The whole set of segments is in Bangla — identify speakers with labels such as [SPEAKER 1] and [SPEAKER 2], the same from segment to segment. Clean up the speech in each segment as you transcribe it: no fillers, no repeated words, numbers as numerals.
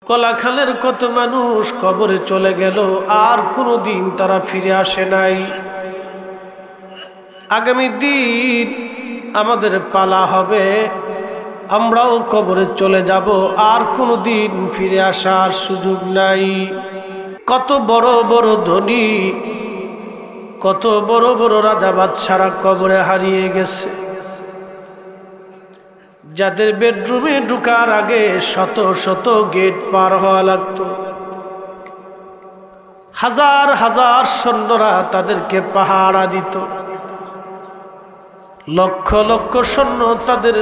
[SPEAKER 1] কলাখালের কত মানুষ কবরে চলে গেল, আর কোনোদিন তারা ফিরে আসে নাই। আগামী দিন আমাদের পালা হবে, আমরাও কবরে চলে যাব, আর কোনোদিন ফিরে আসার সুযোগ নাই। কত বড় বড় ধনী, কত বড় বড় রাজা বাদশারা কবরে হারিয়ে গেছে, যাদের বেডরুমে ঢোকার আগে শত শত গেট পার হওয়া লাগতো। হাজার হাজার সৈন্যরা তাদেরকে পাহারা দিত, লক্ষ লক্ষ সৈন্য তাদের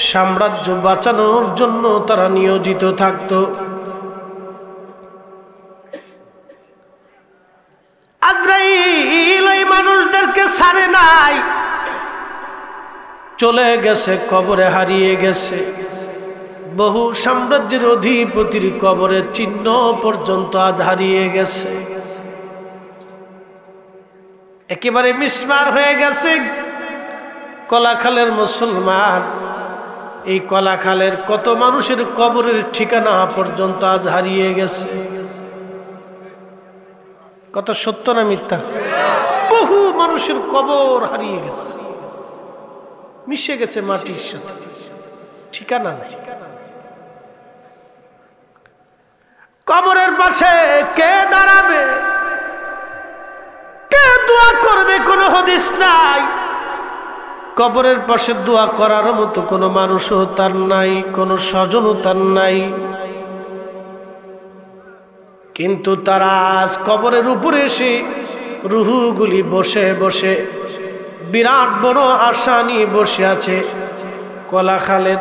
[SPEAKER 1] সাম্রাজ্য বাঁচানোর জন্য তারা নিয়োজিত থাকত। আজরাইল এই মানুষদেরকে ছাড়ে নাই, চলে গেছে, কবরে হারিয়ে গেছে। বহু সাম্রাজ্যের অধিপতির কবরের চিহ্ন পর্যন্ত আজ হারিয়ে গেছে, একেবারে মিসমার হয়ে গেছে। কলাখালের মুসলমান, এই কলাখালের কত মানুষের কবরের ঠিকানা পর্যন্ত আজ হারিয়ে গেছে। কত সত্য না মিথ্যা? বহু মানুষের কবর হারিয়ে গেছে, মিশে গেছে মাটির সাথে, ঠিকানা নাই। কবরের পাশে কে দাঁড়াবে, কে দোয়া করবে, কোনো হদিস নাই। কবরের পাশে দোয়া করার মতো কোনো মানুষও তার নাই, কোনো স্বজনও তার নাই। কিন্তু তারা আজ কবরের উপরে এসে রুহুগুলি বসে বসে বিরাট বড় আশা নিয়ে বসে আছে। কলাখালের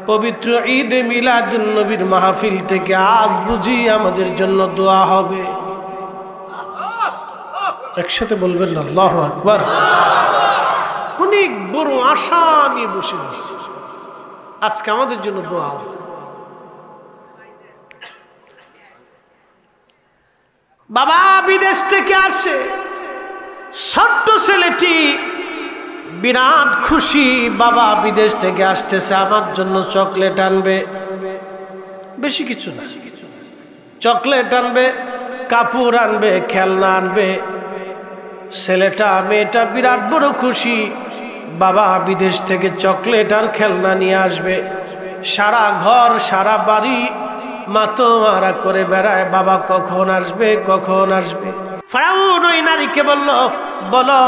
[SPEAKER 1] পবিত্র ঈদে মিলাদুন নবীর মাহফিল থেকে আজ বুঝি আমাদের জন্য দোয়া হবে। একসাথে বলবেন না আল্লাহু আকবার। অনেক বড় আশা নিয়ে বসে বসে আজকে আমাদের জন্য দোয়া হবে। বাবা বিদেশ থেকে আসে, ছোট্ট ছেলেটি বিরাট খুশি, বাবা বিদেশ থেকে আসতেছে, আমার জন্য চকলেট আনবে, বেশি কিছু না, চকলেট আনবে, কাপড় আনবে, খেলনা আনবে। ছেলেটা মেয়েটা বিরাট বড় খুশি, বাবা বিদেশ থেকে চকলেট আর খেলনা নিয়ে আসবে। সারা ঘর সারা বাড়ি মাতোয়ারা করে বেড়ায়, বাবা কখন আসবে, কখন আসবে। ফেরাউন ওই নারীকে বলল, বলো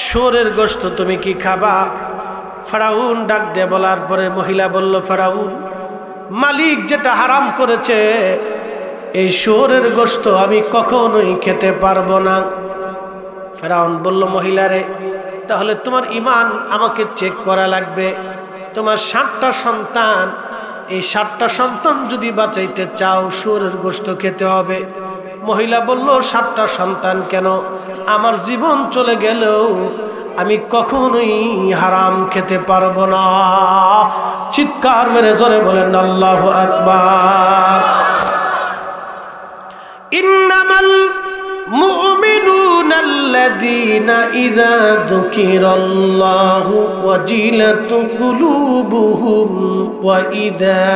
[SPEAKER 1] শুয়োরের গোশত তুমি কি খাবা? ফেরাউন ডাক দিয়ে বলার পরে মহিলা বলল, ফেরাউন, মালিক যেটা হারাম করেছে এই শুয়োরের গোশত আমি কখনোই খেতে পারবো না। ফেরাউন বলল, মহিলারে, তাহলে তোমার ঈমান আমাকে চেক করা লাগবে। তোমার 7টা সন্তান, এই 7টা সন্তান যদি বাঁচাইতে চাও শুয়োরের গোশত খেতে হবে। মহিলা বলল, 7টা সন্তান কেন, আমার জীবন চলে গেলেও আমি কখনোই হারাম খেতে পারবো না। চিৎকার মেরে জোরে বলেন আল্লাহু আকবার। ইন্নামাল মুমিনুনা আল্লাযীনা ইযা যুকিরাল্লাহু ওয়াজিলাত কুলুবুহুম ওয়া ইযা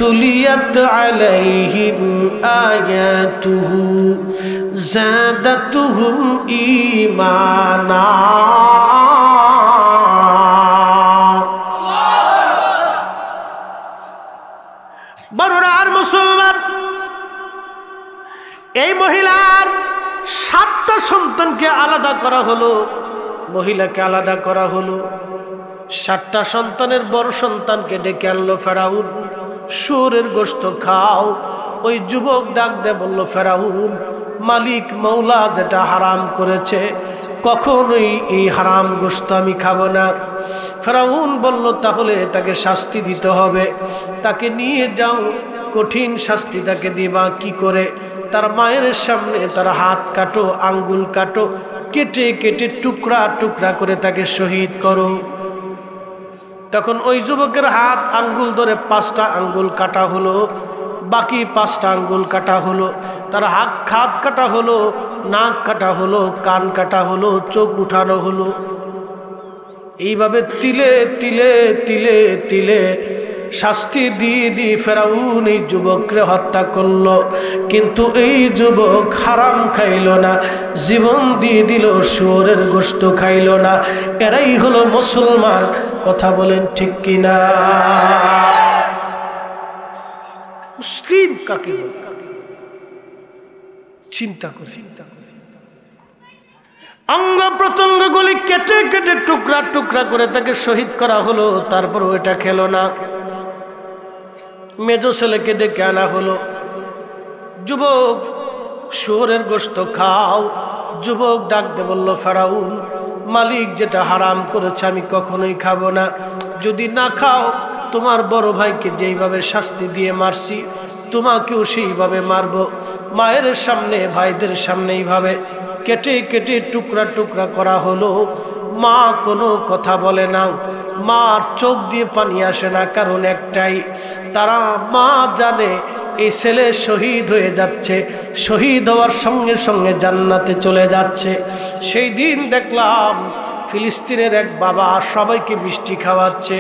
[SPEAKER 1] তুলিয়াত আলাইহিম আয়াতুহু যাদাতুহুম ঈমানা। বড়রার মুসলমান, এই মহিলার 7টা সন্তানকে আলাদা করা হলো, মহিলাকে আলাদা করা হলো। 7টা সন্তানের বড় সন্তানকে ডেকে আনলো ফেরাউন, শুয়োরের গোশত খাও। ওই যুবক ডাক দিয়ে বলল, ফেরাউন, মালিক মৌলা যেটা হারাম করেছে কখনোই এই হারাম গোশত আমি খাবো না। ফেরাউন বলল, তাহলে তাকে শাস্তি দিতে হবে, তাকে নিয়ে যাও, কঠিন শাস্তি তাকে দিবা। কি করে? তার মায়ের সামনে তার হাত কাটো, আঙ্গুল কাটো, কেটে কেটে টুকরা টুকরা করে তাকে শহীদ করো। তখন ওই যুবকের হাত আঙ্গুল ধরে 5টা আঙ্গুল কাটা হলো, বাকি 5টা আঙ্গুল কাটা হলো, তার হাত কাটা হলো, নাক কাটা হলো, কান কাটা হলো, চোখ উঠানো হলো। এইভাবে তিলে তিলে তিলে তিলে শাস্তি দিয়ে দিয়ে ফেরাউন এই যুবককে হত্যা করলো, কিন্তু এই যুবক হারাম খাইল না, জীবন দিয়ে দিল, শুয়োরের গোশত খাইল না। এরাই হলো মুসলমান। কথা বলেন ঠিক কিনা? মুসলিম কাকে বলে চিন্তা করে। অঙ্গ প্রত্যঙ্গগুলি কেটে কেটে টুকরা টুকরা করে তাকে শহীদ করা হলো। তারপর ওইটা খেলো না, মেজো ছেলেকে ডেকে আনা হলো। যুবক, শুয়োরের গোশত খাও। যুবক ডাক দিয়ে বলল, ফেরাউন, মালিক যেটা হারাম করেছে আমি কখনোই খাবো না। যদি না খাও, তোমার বড় ভাইকে যেইভাবে শাস্তি দিয়ে মারছি তোমাকেও সেইভাবে মারবো। মায়ের সামনে, ভাইদের সামনে এইভাবে কেটে কেটে টুকরা টুকরা করা হলো। মা কোনো কথা বলে না, মার চোখ দিয়ে পানি আসে না, কারণ একটাই, তারা মা জানে এই ছেলে শহীদ হয়ে যাচ্ছে, শহীদ হওয়ার সঙ্গে সঙ্গে জান্নাতে চলে যাচ্ছে। সেই দিন দেখলাম ফিলিস্তিনের এক বাবা সবাইকে মিষ্টি খাওয়াচ্ছে।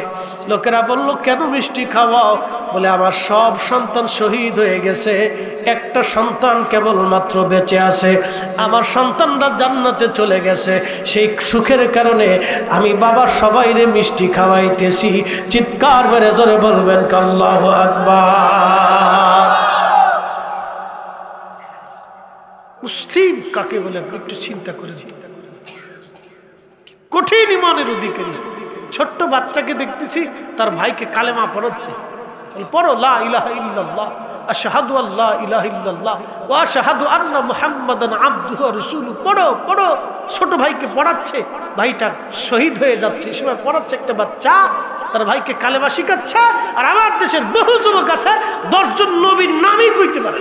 [SPEAKER 1] লোকেরা বলল, কেন মিষ্টি খাওয়াও? বলে, আমার সব সন্তান শহীদ হয়ে গেছে, একটা সন্তান কেবলমাত্র বেঁচে আছে, আমার সন্তানরা জান্নাতে চলে গেছে। সেই সুখের কারণে আমি বাবা সবাইরে মিষ্টি খাওয়াইতেছি। চিৎকার মেরে জোরে বলবেন আল্লাহু আকবার। মুসলিম কাকে বলে আপনি একটু চিন্তা করে দিন। কঠিন ইমানের অধিকারী ছোট্ট বাচ্চাকে দেখতেছি তার ভাইকে কালেমা পড়াচ্ছে, পড়ো লা ইলাহা ইল্লাল্লাহ আশহাদু আল্লা ইলাহা ইল্লাল্লাহ ওয়া আশহাদু আন্না মুহাম্মাদান আবদুহু ওয়া রাসূলুহু। পড়ো পড়ো, ছোট ভাইকে পড়াচ্ছে, ভাইটা শহীদ হয়ে যাচ্ছে, এই সময় পড়াচ্ছে একটা বাচ্চা, তার ভাইকে কালেমা শিখাচ্ছে। আর আমার দেশের বহু যুবক আছে 10 জন নবীর নামই কইতে পারে।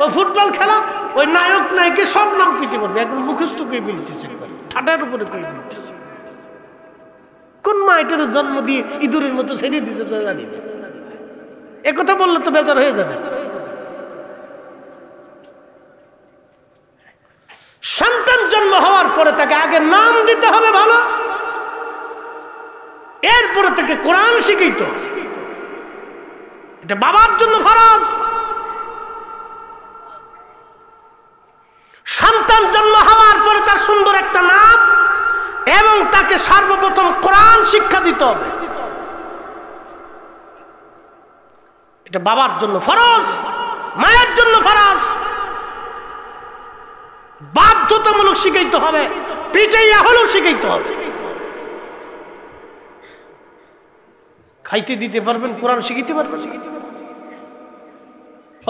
[SPEAKER 1] ও ফুটবল খেলা, ওই নায়ক নায়িকা সব নাম কইতে পারবে, একবার মুখস্থ কই বলতেছে, একবার ঠাডার উপরে কই বলতেছে। কোন মা এটার জন্ম দিয়ে ইঁদুরের মতো ছেড়ে দিছে তা জানি না। একথা বললে তো বেজার হয়ে যাবে। সন্তান জন্ম হওয়ার পরে তাকে আগে নাম দিতে হবে ভালো, এরপরে তাকে কোরআন শিখাইতে হবে। এটা বাবার জন্য ফরজ। সন্তান জন্ম হওয়ার পরে তার সুন্দর একটা নাম এবং তাকে সর্বপ্রথম কোরআন শিক্ষা দিতে হবে। এটা বাবার জন্য ফরজ, মায়ের জন্য ফরজ, বাধ্যতামূলক শিখাইতে হবে, পিটাইয়া হলেও শিখাইতে হবে। খাইতে দিতে পারবেন, কোরআন শিখাইতে পারবেন?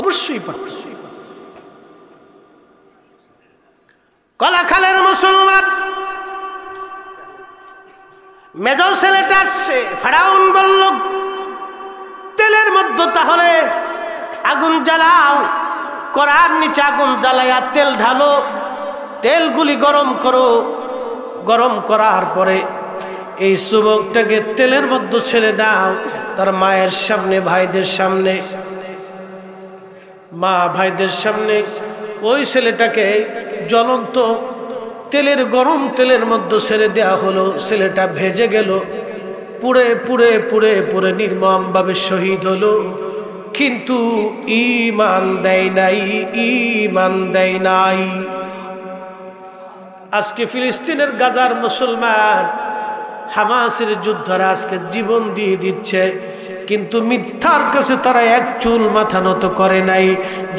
[SPEAKER 1] অবশ্যই পারবেন। কলাখালের মুসলমান মেজো ছেলেটা আসছে। ফেরাউন বলল, তেলের মধ্যে তাহলে আগুন জ্বালাও, কড়ার নিচে আগুন জ্বালাইয়া তেল ঢালো, তেলগুলি গরম করো, গরম করার পরে এই যুবকটাকে তেলের মধ্যে ছেড়ে দাও, তার মায়ের সামনে, ভাইদের সামনে, মা ভাইদের সামনে ওই ছেলেটাকে জ্বলন্ত তেলের, গরম তেলের মধ্যে ছেড়ে দেওয়া হলো। ছেলেটা ভেজে গেল, পুড়ে পুড়ে পুড়ে পুড়ে নির্মমভাবে শহীদ হলো। কিন্তু ঈমান দেয় নাই, ঈমান দেয় নাই। আজকে ফিলিস্তিনের গাজার মুসলমান, হামাসের যোদ্ধারা আজকে জীবন দিয়ে দিচ্ছে, কিন্তু মিথ্যার কাছে তারা এক চুল মাথা নত করে নাই।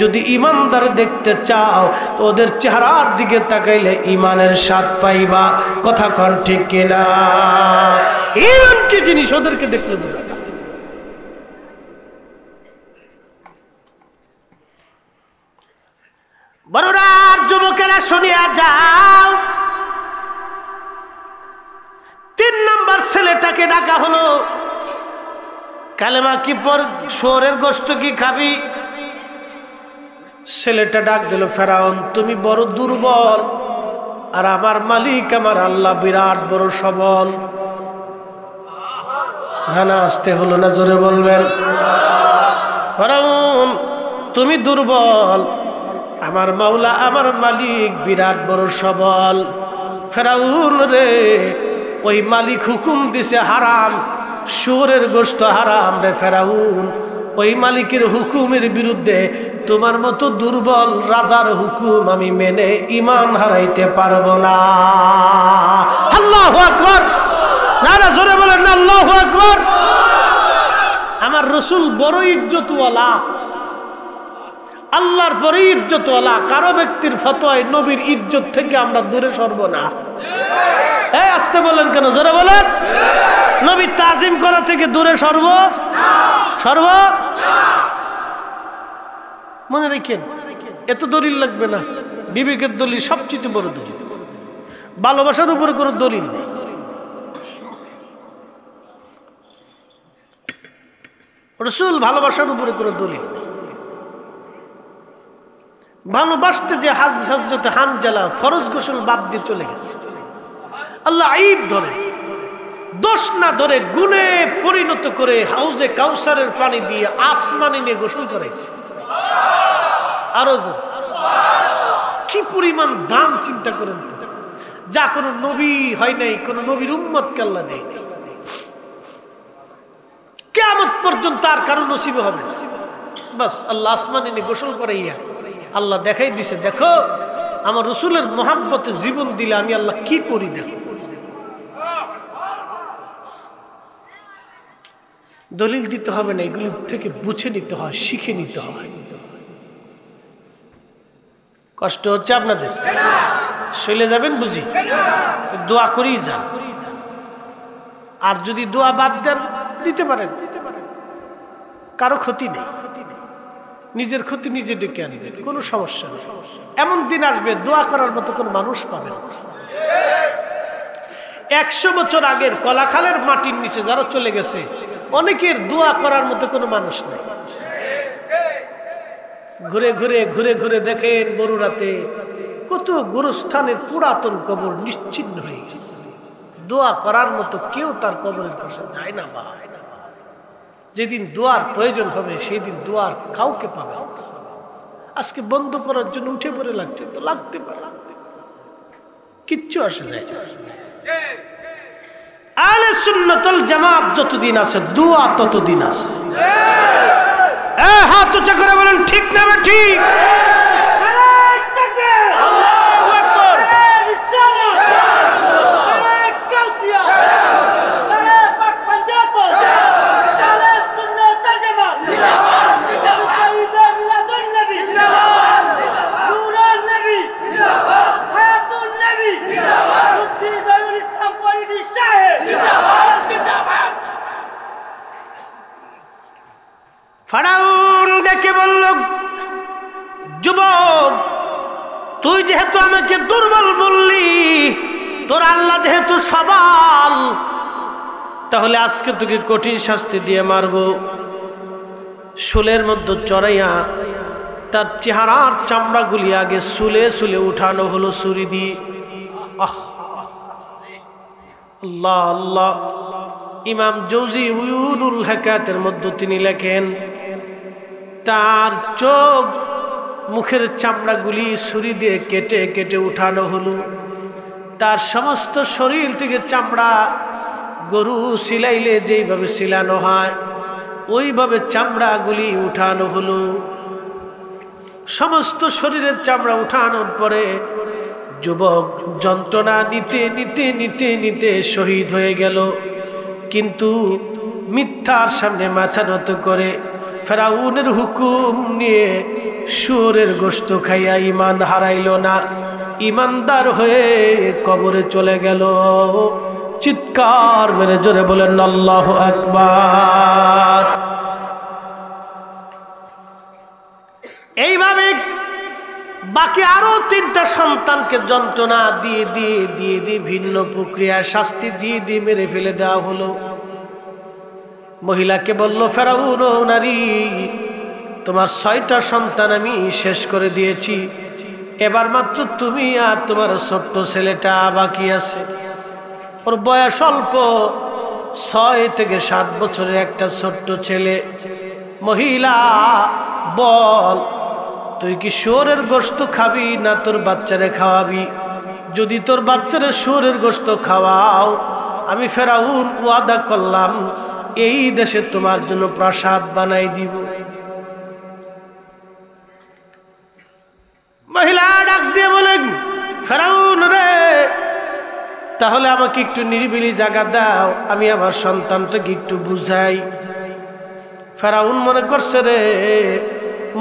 [SPEAKER 1] যদি ইমানদার দেখতে চাও তো ওদের চেহারার দিকে তাকাইলে ইমানের স্বাদ পাইবা। কথা কন ঠিক কিনা? ইমান কি জিনিস ওদেরকে দেখলে বোঝা যায়। বড়রা, যুবকেরা শুনিয়া যাও, 3 নম্বর ছেলেটাকে ডাকা হলো। কালেমা কি পর, শুয়োরের গোশত কি খাবি? ছেলেটা ডাক দিল, ফেরাউন তুমি বড় দুর্বল, আর আমার মালিক আমার আল্লাহ বিরাট বড় সবল। না না, আসতে হলো না, জোরে বলবেন। ফেরাউন তুমি দুর্বল, আমার মাওলা আমার মালিক বিরাট বড় সবল। ফেরাউন রে, ওই মালিক হুকুম দিছে হারাম, শুয়োরের গোশত হারাম রে ফেরাউন, ওই মালিকের হুকুমের বিরুদ্ধে তোমার মতো দুর্বল রাজার হুকুম আমি মেনে ঈমান হারাইতে পারবো না। আল্লাহু আকবার, নারা জোরে বলেন না আল্লাহু আকবার। আমার রাসূল বড় ইজ্জতওয়ালা, আল্লাহর পরে ইজ্জতওয়ালা। কারো ব্যক্তির ফতোয়ায় নবীর ইজ্জত থেকে আমরা দূরে সরব না। এই আসতে বলেন কেন, জোরে বলেন। নবীর তাজিম করা থেকে দূরে সরব না। মনে রাখেন, এত দলিল লাগবে না। বিবেকের দলিল সবচেয়ে বড় দলিল, ভালোবাসার উপরে কোনো দলিল নেই। রাসূল ভালোবাসার উপরে কোনো দলিল নেই। ভালোবাসতে যে হযরত হানজালা ফরজ গোসল বাদ দিয়ে চলে গেছে, আল্লাহ ঈদ ধরে দোষ না ধরে গুণে পরিণত করে হাউজে কাউসারের পানি দিয়ে আসমানে নিয়ে গোসল করাইছে। আরো জোরে কি পরিমাণ দাম চিন্তা করেন তো, যা কোনো নবী হয় নাই, কোনো নবীর উম্মতকে আল্লাহ দেয় নাই। কিয়ামত পর্যন্ত আর কারো নসিবে হবে না। বাস আল্লাহ আসমানে নিয়ে গোসল করাইয়া আল্লাহ দেখাই দিছে, দেখো আমার রাসূলের মহব্বতে জীবন দিলে আমি আল্লাহ কি করি দেখো। দলিল দিতে হবে না, এগুলো থেকে বুঝে নিতে হয়, শিখে নিতে হয়। কষ্ট হচ্ছে আপনাদের, চলে যাবেন বুঝি, দোয়া করেই যান। আর যদি দোয়া বাদ দেন দিতে পারেন, কারো ক্ষতি নেই। নিজের ক্ষতি নিজে ডেকে আনবেন, কোনো সমস্যা নেই। এমন দিন আসবে দোয়া করার মতো কোনো মানুষ পাবেন না। 100 বছর আগের কলাখালের মাটির নিচে যারা চলে গেছে, অনেকের দোয়া করার মতো কোনো মানুষ নেই। ঘুরে ঘুরে ঘুরে ঘুরে দেখেন বড়ুরাতে কত গোরস্থানের পুরাতন কবর নিশ্চিহ্ন হয়ে গেছে। দোয়া করার মতো কেউ তার কবরের পাশে যায় না। বা যেদিন দোয়ার প্রয়োজন হবে সেই দিন দোয়ার কাউকে পাবেন না। আজকে বন্ধ করার জন্য উঠে পড়ে লাগছে, তো লাগতে পারে, কিচ্ছু আসে যায় না। আহলে সুন্নাত ওয়াল জামাত যতদিন আছে দোয়া ততদিন আছে। হাত উঁচা করে বলেন ঠিক না ঠিক? ফেরাউন ডেকে বলল, যুবক তুই যেহেতু আমাকে দুর্বল বললি, তোর আল্লাহ যেহেতু সবল, তাহলে আজকে তোকে কঠিন শাস্তি দিয়ে মারবো। শুলের মধ্যে চড়াইয়া তার চেহারার চামড়াগুলি আগে শুলে শুলে উঠানো হলো ছুরি দিয়ে। আল্লাহ আল্লাহ। ইমাম জৌজি উয়ুনুল হাকায়াতের মধ্যে তিনি লেখেন, তার চোখ মুখের চামড়াগুলি ছুরি দিয়ে কেটে কেটে উঠানো হলো। তার সমস্ত শরীর থেকে চামড়া গরু সিলাইলে যেইভাবে সিলানো হয় ওইভাবে চামড়াগুলি উঠানো হলো। সমস্ত শরীরের চামড়া উঠানোর পরে যুবক যন্ত্রণা নিতে নিতে নিতে নিতে শহীদ হয়ে গেল। কিন্তু মিথ্যার সামনে মাথা নত করে ফেরাউনের হুকুম নিয়ে শুয়োরের গোশত খাইয়া ঈমান হারাইল না, ঈমানদার হয়ে কবরে চলে গেল। চিৎকার মেরে জোরে বলেন আল্লাহু আকবার। এইভাবে বাকি আরো 3টা সন্তানকে যন্ত্রণা দিয়ে দিয়ে দিয়ে দিয়ে ভিন্ন প্রক্রিয়া শাস্তি দিয়ে দিয়ে মেরে ফেলে দেওয়া হলো। মহিলাকে বলল, ফেরাউন ও নারী, তোমার 6টা সন্তান আমি শেষ করে দিয়েছি, এবার মাত্র তুমি আর তোমার ছোট্ট ছেলেটা বাকি আছে। ওর বয়স অল্প, 6 থেকে 7 বছরের একটা ছোট্ট ছেলে। মহিলা বল, তুই কি শুয়োরের গোশত খাবি না তোর বাচ্চারে খাওয়াবি? যদি তোর বাচ্চারে শুয়োরের গোশত খাওয়াও, আমি ফেরাউন ওয়াদা করলাম এই দেশে তোমার জন্য প্রাসাদ বানাই দিব। মহিলা ডাক দিয়ে বলেন, ফেরাউন রে, তাহলে আমাকে একটু নিরিবিলি জায়গা দাও, আমি আমার সন্তানটাকে একটু বুঝাই। ফেরাউন মনে করছে রে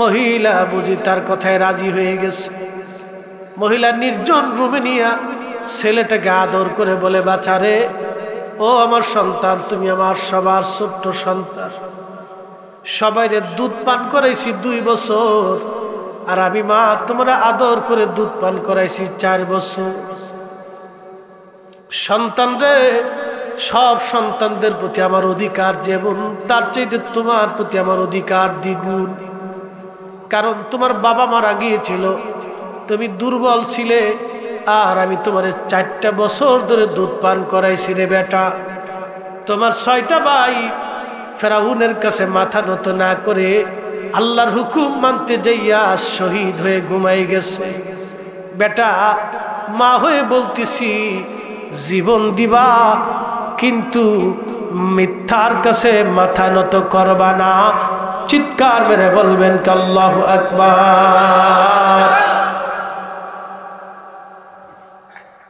[SPEAKER 1] মহিলা বুঝি তার কথায় রাজি হয়ে গেছে। মহিলা নির্জন রুমে নিয়া ছেলেটাকে আদর করে বলে, বাছা রে, ও আমার সন্তান, তুমি আমার সবার ছোট্ট সন্তান, সবাইরে দুধ পান করাইছি 2 বছর, আর আমি মা তোমরা আদর করে দুধ পান করাইছি 4 বছর। সন্তান রে, সব সন্তানদের প্রতি আমার অধিকার যেমন, তার চাইতে তোমার প্রতি আমার অধিকার দ্বিগুণ। কারণ তোমার বাবা মারা গিয়েছিল, তুমি দুর্বল ছিলে, আর আমি তোমার 4টা বছর ধরে দুধ পান করাইছি রে বেটা। তোমার 6টা ভাই ফেরাউনের কাছে মাথা নত না করে আল্লাহর হুকুম মানতে যাইয়া শহীদ হয়ে ঘুমাই গেছে। বেটা, মা হয়ে বলতেছি, জীবন দিবা কিন্তু মিথ্যার কাছে মাথা নত করবা না। চিৎকার মেরে বলবেন কি আল্লাহু আকবার।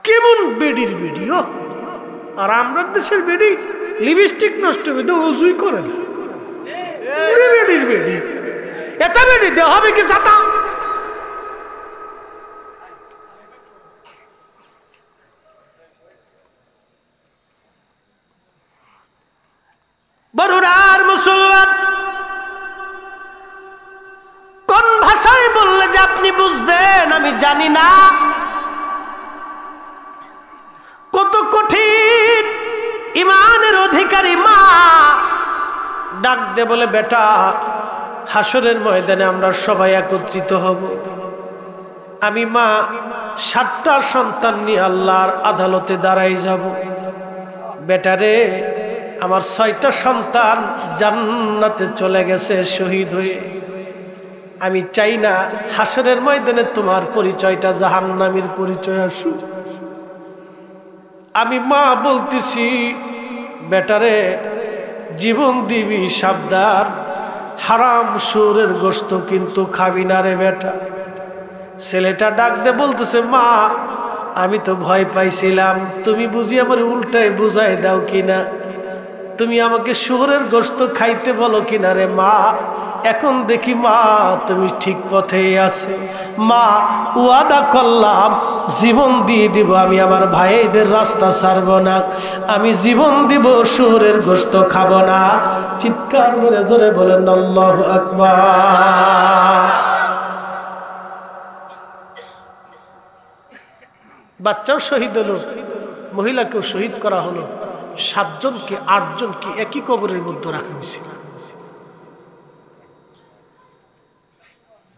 [SPEAKER 1] কেমন বেডির ভিডিও, আর আমরা দেশের বেডি লিপস্টিক নষ্ট হবে তো ওজুই করে না। বেডির বেডি, এটা বেডি দেওয়া হবে কি জাতা। বরুরার মুসলমান, কোন ভাষায় বললে যে আপনি বুঝবেন আমি জানি না। কত কঠিন ইমানের অধিকারী মা ডাক দে বলে, বেটা, হাসরের ময়দানে আমরা সবাই একত্রিত হব। আমি মা 7টা সন্তান নিয়ে আল্লাহর আদালতে দাঁড়াই যাব। বেটারে, আমার 6টা সন্তান জান্নাতে চলে গেছে শহীদ হয়ে। আমি চাই না হাসরের ময়দানে তোমার পরিচয়টা জাহান্নামীর পরিচয় আসুক। আমি মা বলতেছি, বেটারে, জীবন দিবি সাবধান, হারাম সুরের গোশত কিন্তু খাবি না রে বেটা। ছেলেটা ডাক দে বলতেছে, মা আমি তো ভয় পাইছিলাম, তুমি বুঝি আমার উল্টায় বুঝাই দাও কিনা, তুমি আমাকে শুয়োরের গোশত খাইতে বলো কিনা রে মা। এখন দেখি মা তুমি ঠিক পথেই আছো। মা ওয়াদা করলাম জীবন দিয়ে দিব, আমি আমার ভাইদের রাস্তা ছাড়ব না, আমি জীবন দিব, শুয়োরের গোশত খাব না। চিৎকার করে জোরে বলেন আল্লাহু আকবার। বাচ্চাও শহীদ হলো, মহিলাকেও শহীদ করা হলো। 7 জনকে 8 জনকে একই কবরের মধ্যে রাখা হয়েছিল।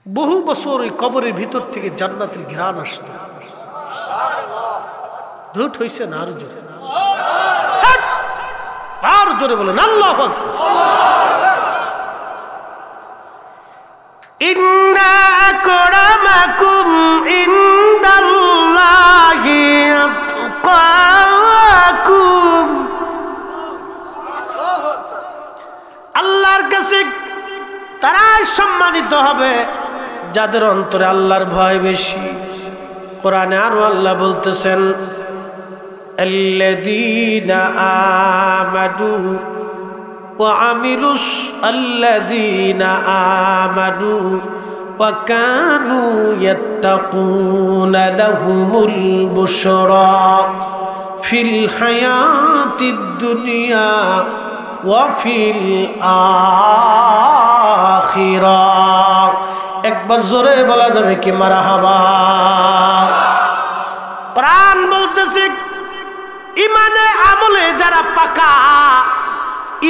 [SPEAKER 1] বহু বছর ওই কবরের ভিতর থেকে জান্নাতের ঘ্রাণ আসতো। ধুট হয়েছে না? আরো জোরে, আরো জোরে বলেন আল্লাহু আকবার। ইন্না আকরামাকুম ইনদাল্লাহি আতকাকুম। আল্লাহর কাছে তারাই সম্মানিত হবে যাদের অন্তরে আল্লাহর ভয় বেশি। কোরআনে আরো আল্লাহ বলতেছেন, আল্লাযীনা আমানু ওয়া আমিলুস আল্লাযীনা আমানু ওয়া কানু ইয়াত্তাকুনা লাহুমুল বুশরা ফিল হায়াতিদ দুনিয়া ওয়া ফিল আখিরাহ। একবার জোরে বলা যাবে কি মারহাবা। কোরআন বলতেছে, ইমানে আমলে যারা পাকা,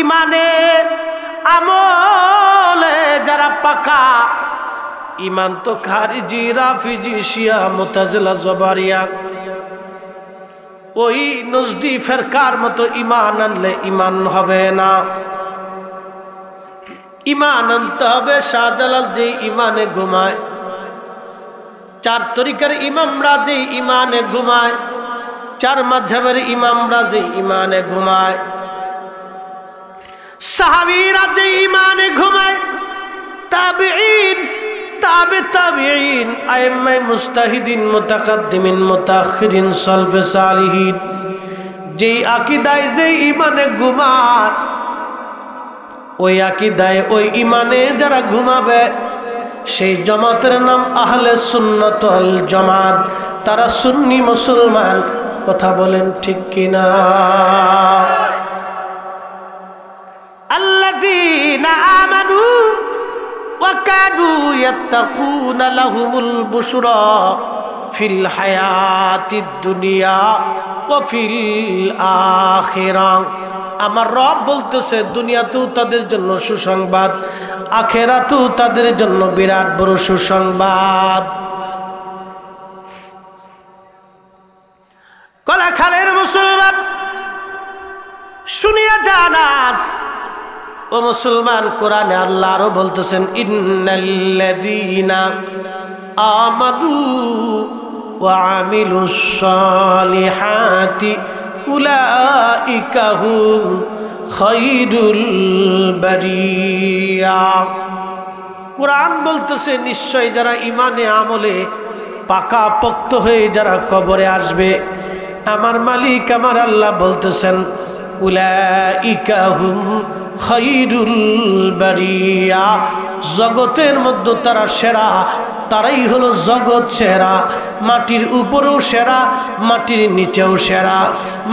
[SPEAKER 1] ইমানে আমলে যারা পাকা, ইমান তো খারিজি, রাফিজি, শিয়া, মুতাজিলা, জবারিয়া, ওই নজদি ফেরকার মতো ইমান আনলে ইমান হবে না। ইমান আনতে হবে শাহজালাল যে ইমানে ঘুমায়, 4 তরিকার ইমামরা যে ইমানে ঘুমায়, 4 মাযহাবের ইমামরা যে ইমানে ঘুমায়। সাহাবীরা যে ঈমানে ঘুমায়, তাবিঈন, তাবে তাবিঈন, আইম্মায়ে মুজতাহিদিন, মুতাকাদ্দিমিন, মুতাআখিরিন, সালফে সালিহিন যেই আকীদায় যেই ঈমানে ঘুমায়, ওই আকীদায় ওই ঈমানে যারা ঘুমাবে সেই জামাতের নাম আহলে সুন্নাত ওয়াল জামাত। তারা সুন্নি মুসলমান। কথা বলেন ঠিক কিনা? আল্লাযীনা আমানু ওয়া কানু ইয়াত্তাকুনা লাহুমুল বুশরা ফিল হায়াতিদ দুনিয়া ওয়া ফিল আখিরাহ। আমার রব বলতেছে দুনিয়াতেও তাদের জন্য সুসংবাদ, আখিরাতেও তাদের জন্য বিরাট বড় সুসংবাদ। কলাখালের মুসলমান শুনিয়া জানাস ও মুসলমান, কোরআনে আল্লাহ আরো বলতেছেন ইন্নাল্লাযীনা আমানু ওয়া আমিলুস সালিহাতি উলাইকা হুম খায়রুল বারিয়া। কোরআন বলতেছে নিশ্চয় যারা ঈমানে আমলে পাকা পোক্ত হয়ে যারা কবরে আসবে, আমার মালিক আমার আল্লাহ বলতেছেন উলাইকা হুম খায়রুল বারিয়া, জগতের মধ্যে তারা সেরা, তারাই হলো জগৎ সেরা। মাটির উপরেও সেরা, মাটির নিচেও সেরা,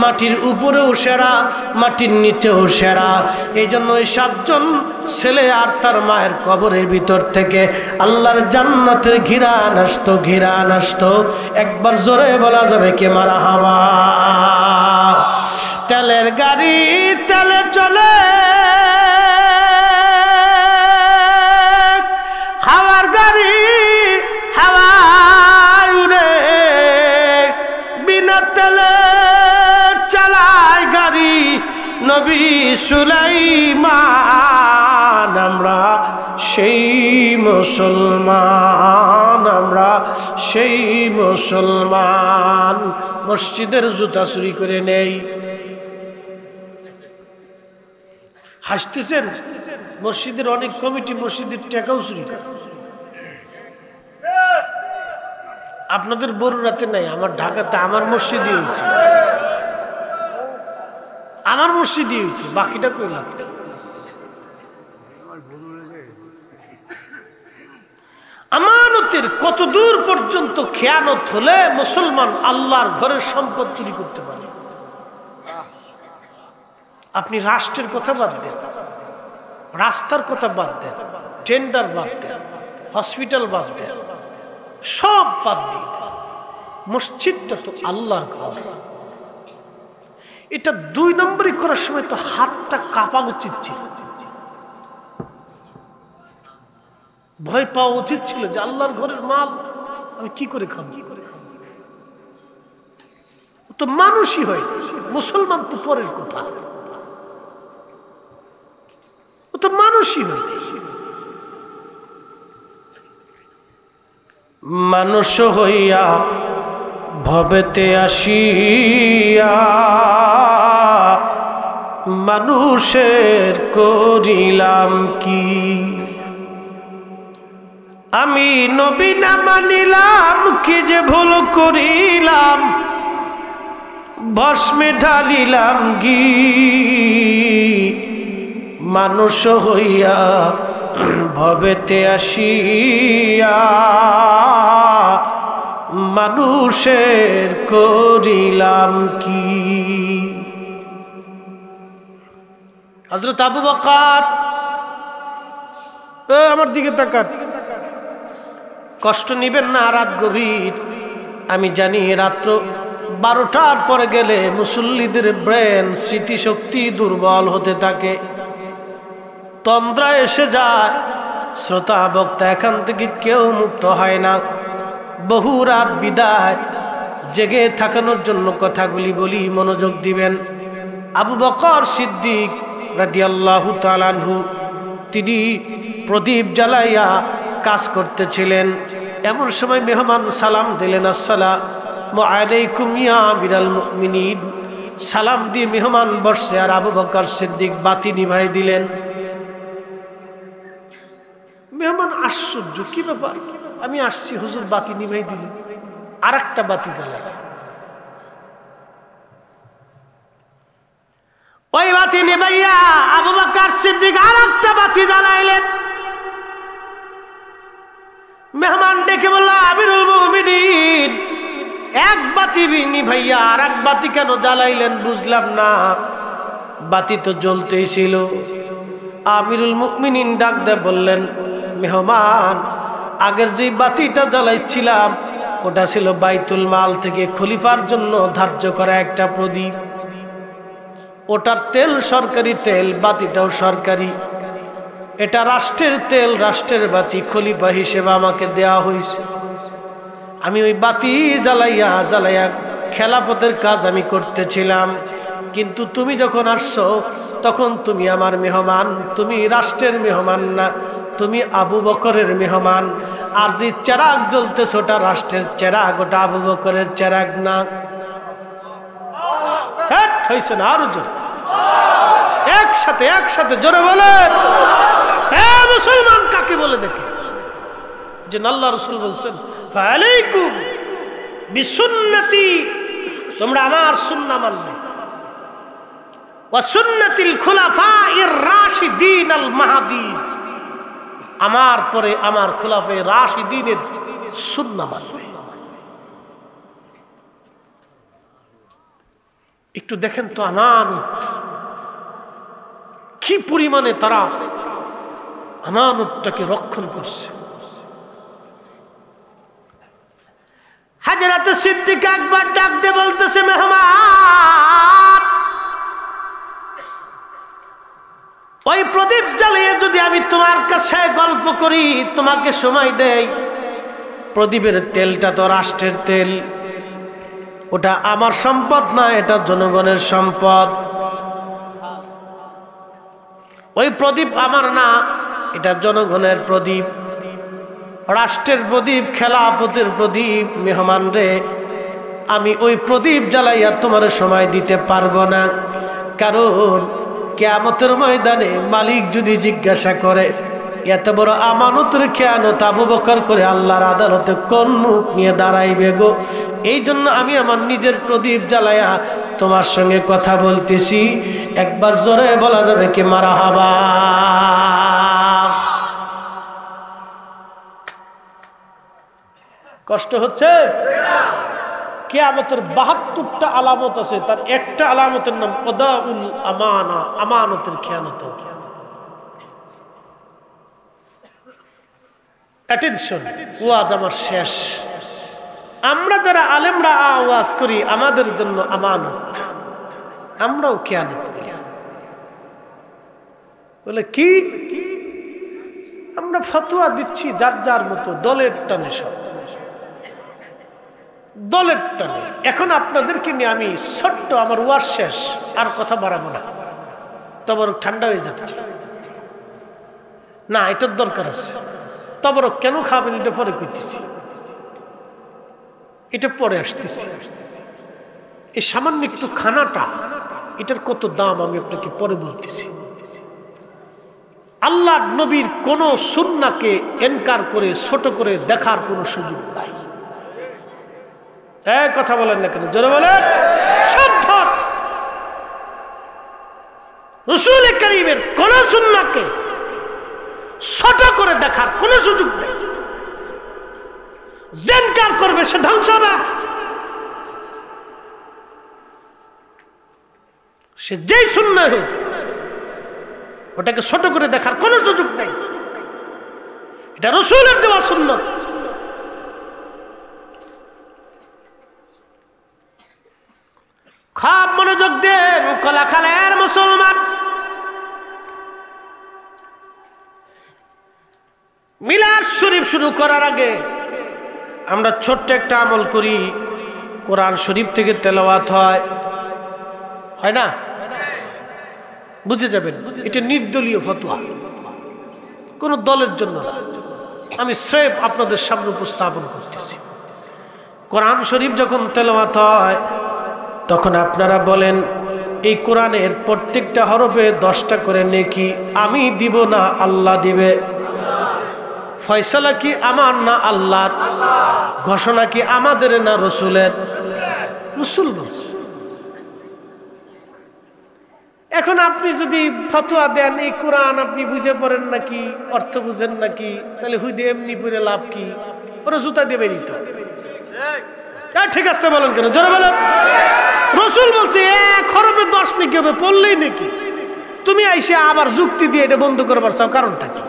[SPEAKER 1] মাটির উপরেও সেরা, মাটির নিচেও সেরা। এই জন্য ওই 7 জন ছেলে আর তার মায়ের কবরের ভিতর থেকে আল্লাহর জান্নাতের ঘিরান আসতো, ঘিরান আসতো। একবার জোরে বলা যাবে কে মারহাবা? তেলের গাড়ি তেলে চলে, হাওয়ার গাড়ি হাওয়ায় উড়ে, বিনা তেলে চালায় গাড়ি নবী সুলাইমান। আমরা সেই মুসলমান, আমরা সেই মুসলমান। মসজিদের জুতা চুরি করে নেই। হাসতেছেন? মসজিদের অনেক কমিটি মসজিদের টাকাও চুরি করে। আপনাদের বড়ুরাতে নাই, আমার ঢাকাতে আমার মসজিদই হয়েছে, আমার মসজিদই হয়েছে, বাকিটা কই লাগবে? আমানতের কত দূর পর্যন্ত খেয়ানত হলে মুসলমান আল্লাহর ঘরের সম্পদ চুরি করতে পারে। আপনি রাষ্ট্রের কথা বাদ দেন, রাস্তার কথা বাদ দেন, টেন্ডার বাদ দেন, হসপিটাল বাদ দেন, সব বাদ দিয়ে দেন, মসজিদটা তো আল্লাহর ঘর। এটা 2 নম্বরই করার সময় তো হাতটা কাঁপা উচিত ছিল, ভয় পাওয়া উচিত ছিল যে আল্লাহর ঘরের মাল আমি কি করে খাবো। তো মানুষই হয়, মুসলমান তো পরের কথা, ও তো মানুষই হয়। মানুষ হইয়া ভবেতে আসিয়া মানুষের করিলাম কি, আমি নবী না মানিলাম কি যে ভুল করিলাম, ভস্মে ঢালিলাম ঘি। মানুষ হইয়া ভবেতে আসিয়া মানুষের করিলাম কি। হযরত আবু বকর, আমার দিকে তাকান, কষ্ট নিবেন না, রাত গভীর। আমি জানি রাত্র 12টার পরে গেলে মুসল্লিদের ব্রেন স্মৃতিশক্তি দুর্বল হতে থাকে, তন্দ্রা এসে যায়, শ্রোতা বক্তা এখান থেকে কেউ মুক্ত হয় না। বহু রাত বিদায়, জেগে থাকানোর জন্য কথাগুলি বলি, মনোযোগ দিবেন। আবু বকর সিদ্দিক রাদিয়াল্লাহু তাআলা আনহু, তিনি প্রদীপ জ্বালাইয়া কাজ করতেছিলেন। এমন সময় মেহমান সালাম দিলেন, আসসালামু আলাইকুম ইয়া আমিরাল মুমিনিন। সালাম দিয়ে মেহমান বসছে, আর আবু বকর সিদ্দিক বাতি নিভাই দিলেন। মেহমান আশ্চর্য, কি ব্যাপার, আমি আসছি হুজুর বাতি নিভাই দিলেন, আর একটা বাতি জ্বালাইলেন। ওই বাতি নিভাইয়া আবু বকর সিদ্দিক আর একটা বাতি জ্বালাইলেন। মেহমান ডেকে বলল, আমিরুল মুমিনিন, এক বাতি নিভাইয়া আর এক বাতি কেন জ্বালাইলেন বুঝলাম না, বাতি তো জ্বলতেই ছিল। আমিরুল মুমিনিন ডাক দিয়ে বললেন, মেহমান, আগের যে বাতিটা জ্বালাইছিলাম ওটা ছিল বাইতুল মাল থেকে খলিফার জন্য ধার্য করা একটা প্রদীপ। ওটার তেল সরকারি তেল, বাতিটাও সরকারি। এটা রাষ্ট্রের তেল, রাষ্ট্রের বাতি, খলিফা হিসেবে আমাকে দেয়া হয়েছে। আমি ওই বাতি জ্বালাইয়া জ্বালাইয়া খেলাফতের কাজ আমি করতেছিলাম, কিন্তু তুমি যখন আসছো তখন তুমি আমার মেহমান, তুমি রাষ্ট্রের মেহমান না, তুমি আবু বকরের মেহমান। আর যে চেরাগ জ্বলতেছে ওটা রাষ্ট্রের চেরাগ, ওটা আবু বকরের চেরাগ না। হয়েছে না? আরো জোরে একসাথে একসাথে জোরে বলেন, মুসলমান কাকে বলে দেখে? যে আল্লাহ রাসূল বলছেন, ফালাইকুম বিসুন্নতি, তোমরা আমার সুন্নাহ মানবে, ওয়া সুন্নাতিল খুলাফায়ে রাশিদিন আল মাহদিন, আমার পরে আমার খুলাফায়ে রাশিদিনের সুন্নাহ মানবে। একটু দেখেন তো আমানত কি পরিমাণে তারা আমানতটাকে রক্ষণ করছে। হযরত সিদ্দিক একবার ডাক দিয়ে বলতেছে, মেহমান, ওই প্রদীপ জ্বালিয়ে যদি আমি তোমার কাছে গল্প করি, তোমাকে সময় দেই, প্রদীপের তেলটা তো রাষ্ট্রের তেল, ওটা আমার সম্পদ না, এটা জনগণের সম্পদ। ওই প্রদীপ আমার না, এটা জনগণের প্রদীপ, রাষ্ট্রের প্রদীপ, খেলাফতের প্রদীপ। মেহমান রে, আমি ওই প্রদীপ জ্বালাইয়া তোমার সময় দিতে পারবো না, কারণ কিয়ামতের ময়দানে মালিক যদি জিজ্ঞাসা করে, এত বড় আমানতের খেয়ানত আবু বকর করে আল্লাহর আদালতে কোন মুখ নিয়ে দাঁড়াইবে গো? এই জন্য আমি আমার নিজের প্রদীপ জ্বালাইয়া তোমার সঙ্গে কথা বলতেছি। একবার জোরে বলা যাবে কি মারহাবা? কষ্ট হচ্ছে? কিয়ামতের ৭২টা আলামত আছে, তার একটা আলামতের নাম ওদাউল আমানা, আমানতের খেয়ানত। অ্যাটেনশন, ওয়াজ আমার শেষ। আমরা যারা আলেমরা আওয়াজ করি, আমাদের জন্য আমানত, আমরাও খেয়ানত করি। বলে কি? আমরা ফতোয়া দিচ্ছি যার যার মতো, দলের টানে, সব দলের টানে। এখন আপনাদেরকে নিয়ে আমি ছোট্ট, আমার ওয়াজ শেষ, আর কথা বাড়াবো না, তবরক ঠান্ডা হয়ে যাচ্ছে না, এটার দরকার আছে। তবরক কেন খাবেন এটা পরে কইতেছি, এটা পরে আসতেছি। এই সামান্য একটু খানাটা, এটার কত দাম আমি আপনাকে পরে বলতেছি। আল্লাহ নবীর কোন সুন্নাহকে এনকার করে ছোট করে দেখার কোনো সুযোগ নাই। এক কথা বলেন না কেন? জোরে বলেন। সাবধান, রাসূল কারীমের কোন সুন্নাহকে ছোট করে দেখার কোনো সুযোগ নেই। এনকার করবে সে ধ্বংস হবে। সে যেই সুন্নাহ হোক, ওটাকে ছোট করে দেখার কোনো সুযোগ নেই। এটা রাসূলের দেওয়া সুন্নাহ। খুব মনোযোগ দেন কলাখালের মুসলমান। মিলাদ শরীফ শুরু করার আগে আমরা ছোট্ট একটা আমল করি। কোরআন শরীফ থেকে তেলাওয়াত হয় না? বুঝে যাবেন, এটা নির্দলীয় ফতোয়া, কোনো দলের জন্য না। আমি স্রেফ আপনাদের সামনে উপস্থাপন করতেছি। কোরআন শরীফ যখন তেলাওয়াত হয়, তখন আপনারা বলেন এই কোরআনের প্রত্যেকটা হরফে 10টা করে নেকি, আমি দিব না আল্লাহ দিবে? ফয়সালা কি আমার না আল্লাহর? ঘোষণা কি আমাদের না রসুলের? রসুল বলছে। এখন আপনি যদি ফতোয়া দেন এই কোরআন আপনি বুঝে পড়েন নাকি, অর্থ বুঝেন নাকি, তাহলে হুইদে এমনি পড়ে লাভ কি? ওরা জুতা দেবে নিত। ঠিক আছে বলেন কেন, জোরে বলেন। রসুল বলছে 1 হরফে 10 নেকি হবে, পড়লেই নাকি। তুমি আইসে আবার যুক্তি দিয়ে এটা বন্ধ করবার চাও, কারণটা কি?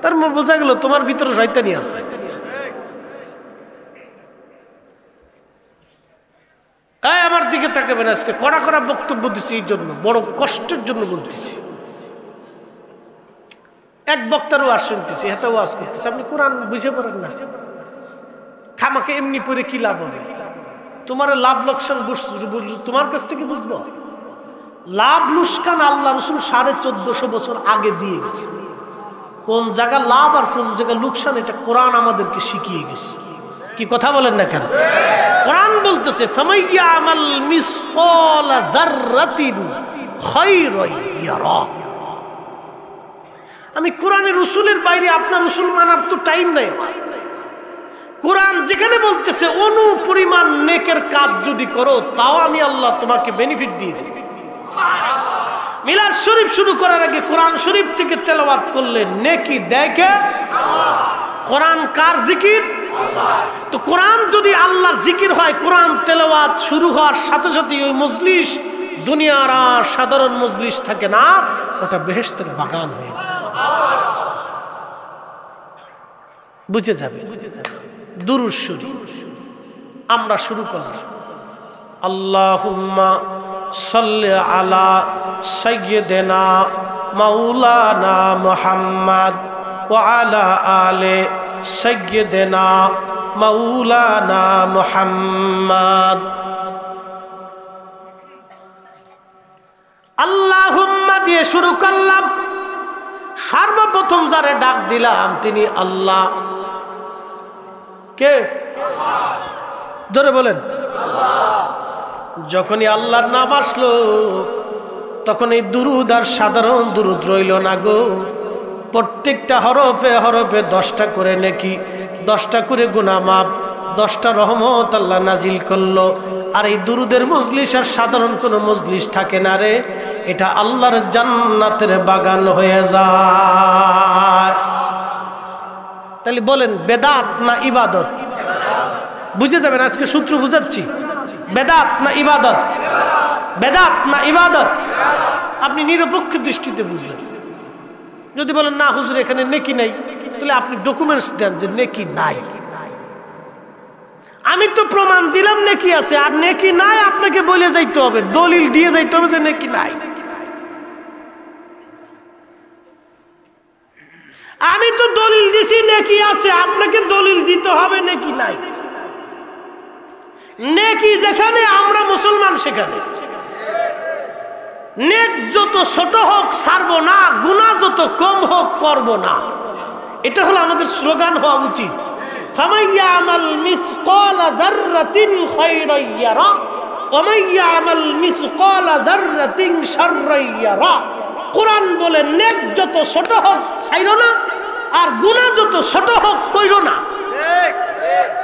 [SPEAKER 1] তার বোঝা গেল তোমার ভিতরে শয়তানি আছে। আমার দিকে তাকাবেন, আজকে কড়া কড়া বক্তব্য দিচ্ছি, এই জন্য বড় কষ্টের জন্য বলতেছি। এক বক্তার ওয়াজ শুনতেছি, হেতা ওয়াজ করতেছি, আপনি কোরআন বুঝে পড়েন না, খামাকে এমনি পড়ে কি লাভ হবে? তোমার লাভ লোকসান তোমার কাছ থেকে বুঝবো? লাভ লুস্কান আল্লাহ রসুল 1450 বছর আগে দিয়ে গেছে। কোন জায়গা লাভ আর কোন জায়গা লোকসান এটা কোরআন আমাদেরকে শিখিয়ে গেছে। কি কথা বলেন না কেন? কোরআন বলতেছে ফামাইয়া আমাল মিসকাল যাররাতিন খায়রান ইয়ারা। আমি কোরআনের রসুলের বাইরে আপনার রসুল মানার তো টাইম নাই আমার। কোরআন যেখানে বলতেছে অনু পরিমাণ নেকের কাজ যদি করো তাও আমি আল্লাহ তোমাকে বেনিফিট দিয়ে দেব। মিলাদ শরীফ শুরু করার আগে কোরআন শরীফ থেকে তেলাওয়াত করলে নেকি দেয় কে? আল্লাহ। কোরআন কার জিকির? আল্লাহ। তো কোরআন যদি আল্লাহর জিকির হয়, কোরআন তেলাওয়াত শুরু হওয়ার সাথে সাথে ওই মজলিস দুনিয়ার আর সাধারণ মজলিস থাকে না, ওটা বেহেশতের বাগান হয়ে যায়। বুঝে যাবে। দুরূদ শরীফ আমরা শুরু করলাম। আল্লাহুম্মা সাল্লি আলা সাইয়্যিদিনা মাওলানা মুহাম্মদ ওয়া আলা আলি সাইয়্যিদিনা মাওলানা মুহাম্মদ। আল্লাহুম্মা দিয়ে শুরু করলাম। সর্বপ্রথম যারে ডাক দিলাম তিনি আল্লাহ। কে? জোরে বলেন। যখনই আল্লাহর নাম আসলো তখন এই দুরুদ আর সাধারণ দুরুদ রইল না গো। প্রত্যেকটা হরফে হরফে 10টা করে নেকি, 10টা করে গুনাহ মাফ, 10টা রহমত আল্লাহ নাজিল করলো। আর এই দুরুদের মজলিস আর সাধারণ কোনো মজলিস থাকে না রে, এটা আল্লাহর জান্নাতের বাগান হয়ে যায়। তাহলে বলেন বেদাত না ইবাদত? বুঝে যাবেন, আজকে সূত্র বুঝাচ্ছি। বেদাত না ইবাদত? বেদাত না ইবাদত? আপনি নিরপেক্ষ দৃষ্টিতে বুঝবেন। যদি বলেন না হুজুর এখানে নেকি নাই, তাহলে আপনি ডকুমেন্টস দেন যে নেকি নাই। আমি তো প্রমাণ দিলাম নেকি আছে, আর নেকি নাই আপনাকে বলে যাইতে হবে, দলিল দিয়ে যাইতে হবে যে নেকি নাই। আমি তো দলিল দিছি নেকি আছে, আপনাকে দলিল দিতে হবে নেকি নাই। নেকি যেখানে আমরা মুসলমান সেখানে। নেক যত ছোট হোক ছাড়বো না, গুনাহ যত কম হোক করব না, এটা হলো আমাদের স্লোগান হওয়া উচিত। ফামাইয়ামাল মিসকালা যাররাতিন খায়রান ইয়ারা ওয়া মাইয়ামাল মিসকালা যাররাতিন শাররান ইয়ারা। কোরআন বলে নেক যত ছোট হোক ছাইরো না, আর গুনাহ যত ছোট হোক কইরো না।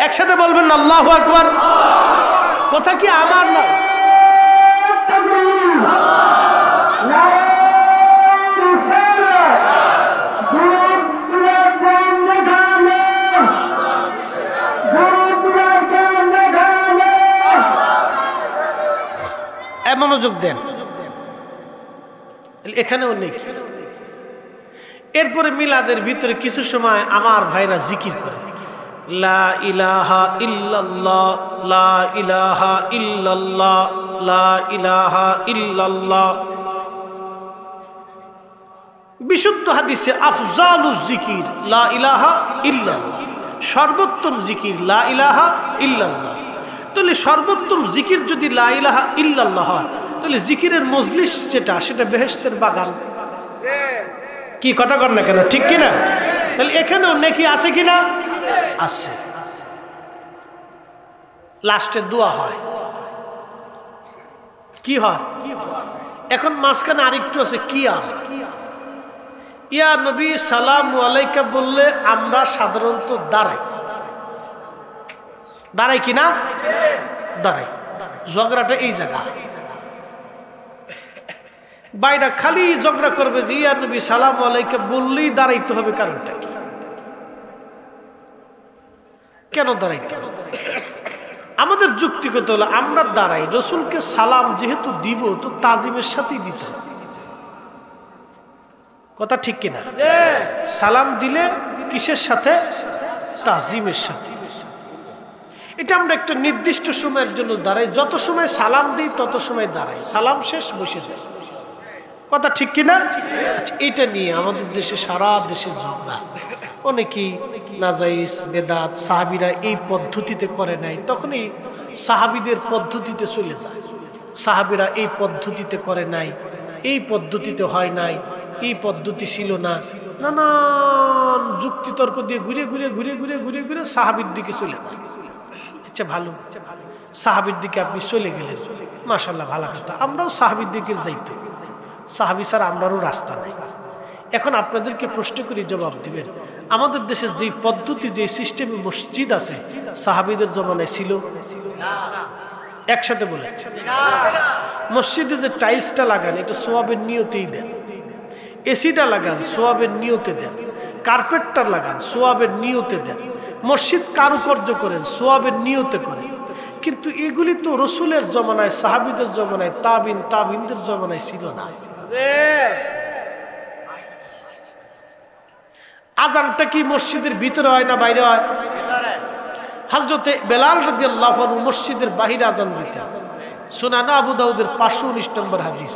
[SPEAKER 1] একসাথে বলবেন না আল্লাহু আকবার। কথা কি আমার না? মনোযোগ দেন, এখানেও নেকি। এরপরে মিলাদের ভিতরে কিছু সময় আমার ভাইরা জিকির করে লা ইলাহা ইল্লাল্লাহ, লা ইলাহা ইল্লাল্লাহ, লা ইলাহা ইল্লাল্লাহ। বিশুদ্ধ হাদিসে আফজালুজ জিকির লা ইলাহা ইল্লাল্লাহ, সর্বোত্তম জিকির লা ইলাহা ইল্লাল্লাহ। তাহলে সর্বোত্তম জিকির যদি লা ইলাহা ইল্লাল্লাহ হয়, তাহলে জিকিরের মজলিস যেটা সেটা বেহেশতের বাগান। কি কথা কর না কেন, ঠিক কিনা? তাহলে এখানেও নেকি আছে কিনা? আছে। লাস্টে দোয়া হয়, কি হয়? এখন মাঝখানে আরেকটু আছে কিয়াম। ইয়া নবী সালামু আলাইকা বললে আমরা সাধারণত দাঁড়াই, দাঁড়াই কিনা? দাঁড়াই। ঝগড়াটা এই জায়গা। বাইরা খালি ঝগড়া করবে যে ইয়া নবী সালামু আলাইকা বললেই দাঁড়াইতে হবে, কারণটা কি? কেন দাঁড়াইতে হবে? আমাদের যুক্তিগত হলো আমরা দাঁড়াই, রসুলকে সালাম যেহেতু দিব তো তাজিমের সাথেই দিতে হবে। কথা ঠিক কিনা? সালাম দিলে কিসের সাথে? তাজিমের সাথে। এটা আমরা একটা নির্দিষ্ট সময়ের জন্য দাঁড়াই, যত সময় সালাম দিই তত সময় দাঁড়াই, সালাম শেষ বসে যায়। কথা ঠিক কিনা? আচ্ছা, এটা নিয়ে আমাদের দেশে সারা দেশে ঝগড়া। অনেকেই নাজাইজ বেদাত সাহাবিরা এই পদ্ধতিতে করে নাই, তখনই সাহাবিদের পদ্ধতিতে চলে যায়। সাহাবিরা এই পদ্ধতিতে করে নাই, এই পদ্ধতিতে হয় নাই, এই পদ্ধতি ছিল না, নানান যুক্তিতর্ক দিয়ে ঘুরে ঘুরে ঘুরে ঘুরে ঘুরে ঘুরে সাহাবির দিকে চলে যায়। আচ্ছা ভালো, সাহাবির দিকে আপনি চলে গেলেন, মাশাআল্লাহ ভালো কথা। আমরাও সাহাবির দিকে যাইতো, সাহাবি ছাড়া আমরারও রাস্তা নাই। এখন আপনাদেরকে প্রশ্ন করি, জবাব দিবেন। আমাদের দেশে যে পদ্ধতি, যে সিস্টেমে মসজিদ আছে সাহাবিদের জমানায় ছিল? একসাথে বলে, মসজিদে যে টাইলসটা লাগান এটা সোয়াবের নিয়তেই দেন, এসিটা লাগান সোয়াবের নিয়তে দেন, কার্পেটটা লাগান সোয়াবের নিয়তে দেন, মসজিদ কারুকার্য করেন সোয়াবের নিয়তে করেন। কিন্তু এগুলি তো রসুলের জমানায়, সাহাবিদের জমানায়, তাবিনদের জমানায় ছিল না। আজানটা কি মসজিদের ভিতরে হয় না বাইরে হয়? হযরতে বেলাল রাদিয়াল্লাহু আনহু মসজিদের বাহিরে আজান দিতেন। সুনান আবু দাউদের 519 নম্বর হাদিস।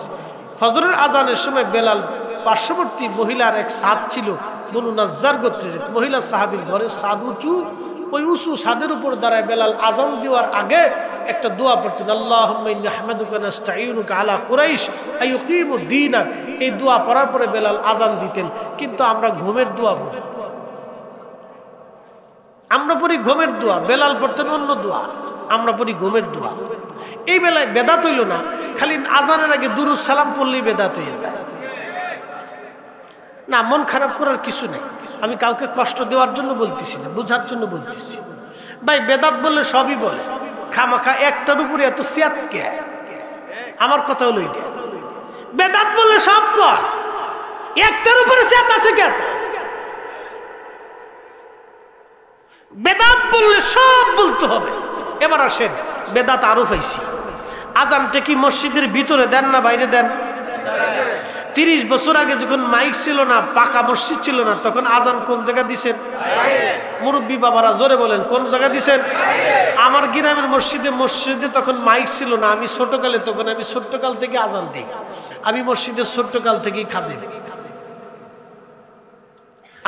[SPEAKER 1] ফজরের আজানের সময় বেলাল পার্শ্ববর্তী মহিলার এক সাদ ছিল, বনু নাজ্জার গোত্রের মহিলা সাহাবীর ঘরে সাদ উঁচু, ওই উঁচু সাদের উপর দাঁড়ায় বেলাল আজান দেওয়ার আগে একটা দোয়া পড়তেন, আল্লাহুম্মা ইন্নী আহমাদুকা নাস্তাঈনুকা আলা কুরাইশ আইয়ুকিমুদ দীনাক। এই দোয়া পড়ার পরে বেলাল আজান দিতেন। কিন্তু আমরা ঘুমের দোয়া পড়ি, আমরা পড়ি ঘুমের দোয়া, বেলাল পড়তেন অন্য দোয়া, আমরা পড়ি ঘুমের দোয়া। এই বেলায় বেদাত হইল না, খালি আজানের আগে দুরূদ সালাম পড়লেই বেদাত হয়ে যায় না। মন খারাপ করার কিছু নেই, আমি কাউকে কষ্ট দেওয়ার জন্য বলতেছি না, বোঝার জন্য বলতেছি। ভাই বেদাত বললে সবই বলে, খামাখা একটার উপরে এত সিয়াত কে? আমার কথা হলো এটা, বেদাত বললে সব কর, একটার উপরে সিয়াত আছে কে? বেদাত বললে সব বলতে হবে। এবার আসেন, বেদাত আরো পাইছি। আজানটা কি মসজিদের ভিতরে দেন না বাইরে দেন? 30 বছর আগে যখন মাইক ছিল না, পাকা মসজিদ ছিল না, তখন আজান কোন জায়গা দিছেন? মুরব্বী বাবারা জোরে বলেন, কোন জায়গা দিছেন? আমার গ্রামের মসজিদে তখন মাইক ছিল না। আমি ছোটকালে, তখন আমি ছোট্টকাল থেকে আজান দিই। আমি মসজিদের ছোট্টকাল থেকেই খাদেম।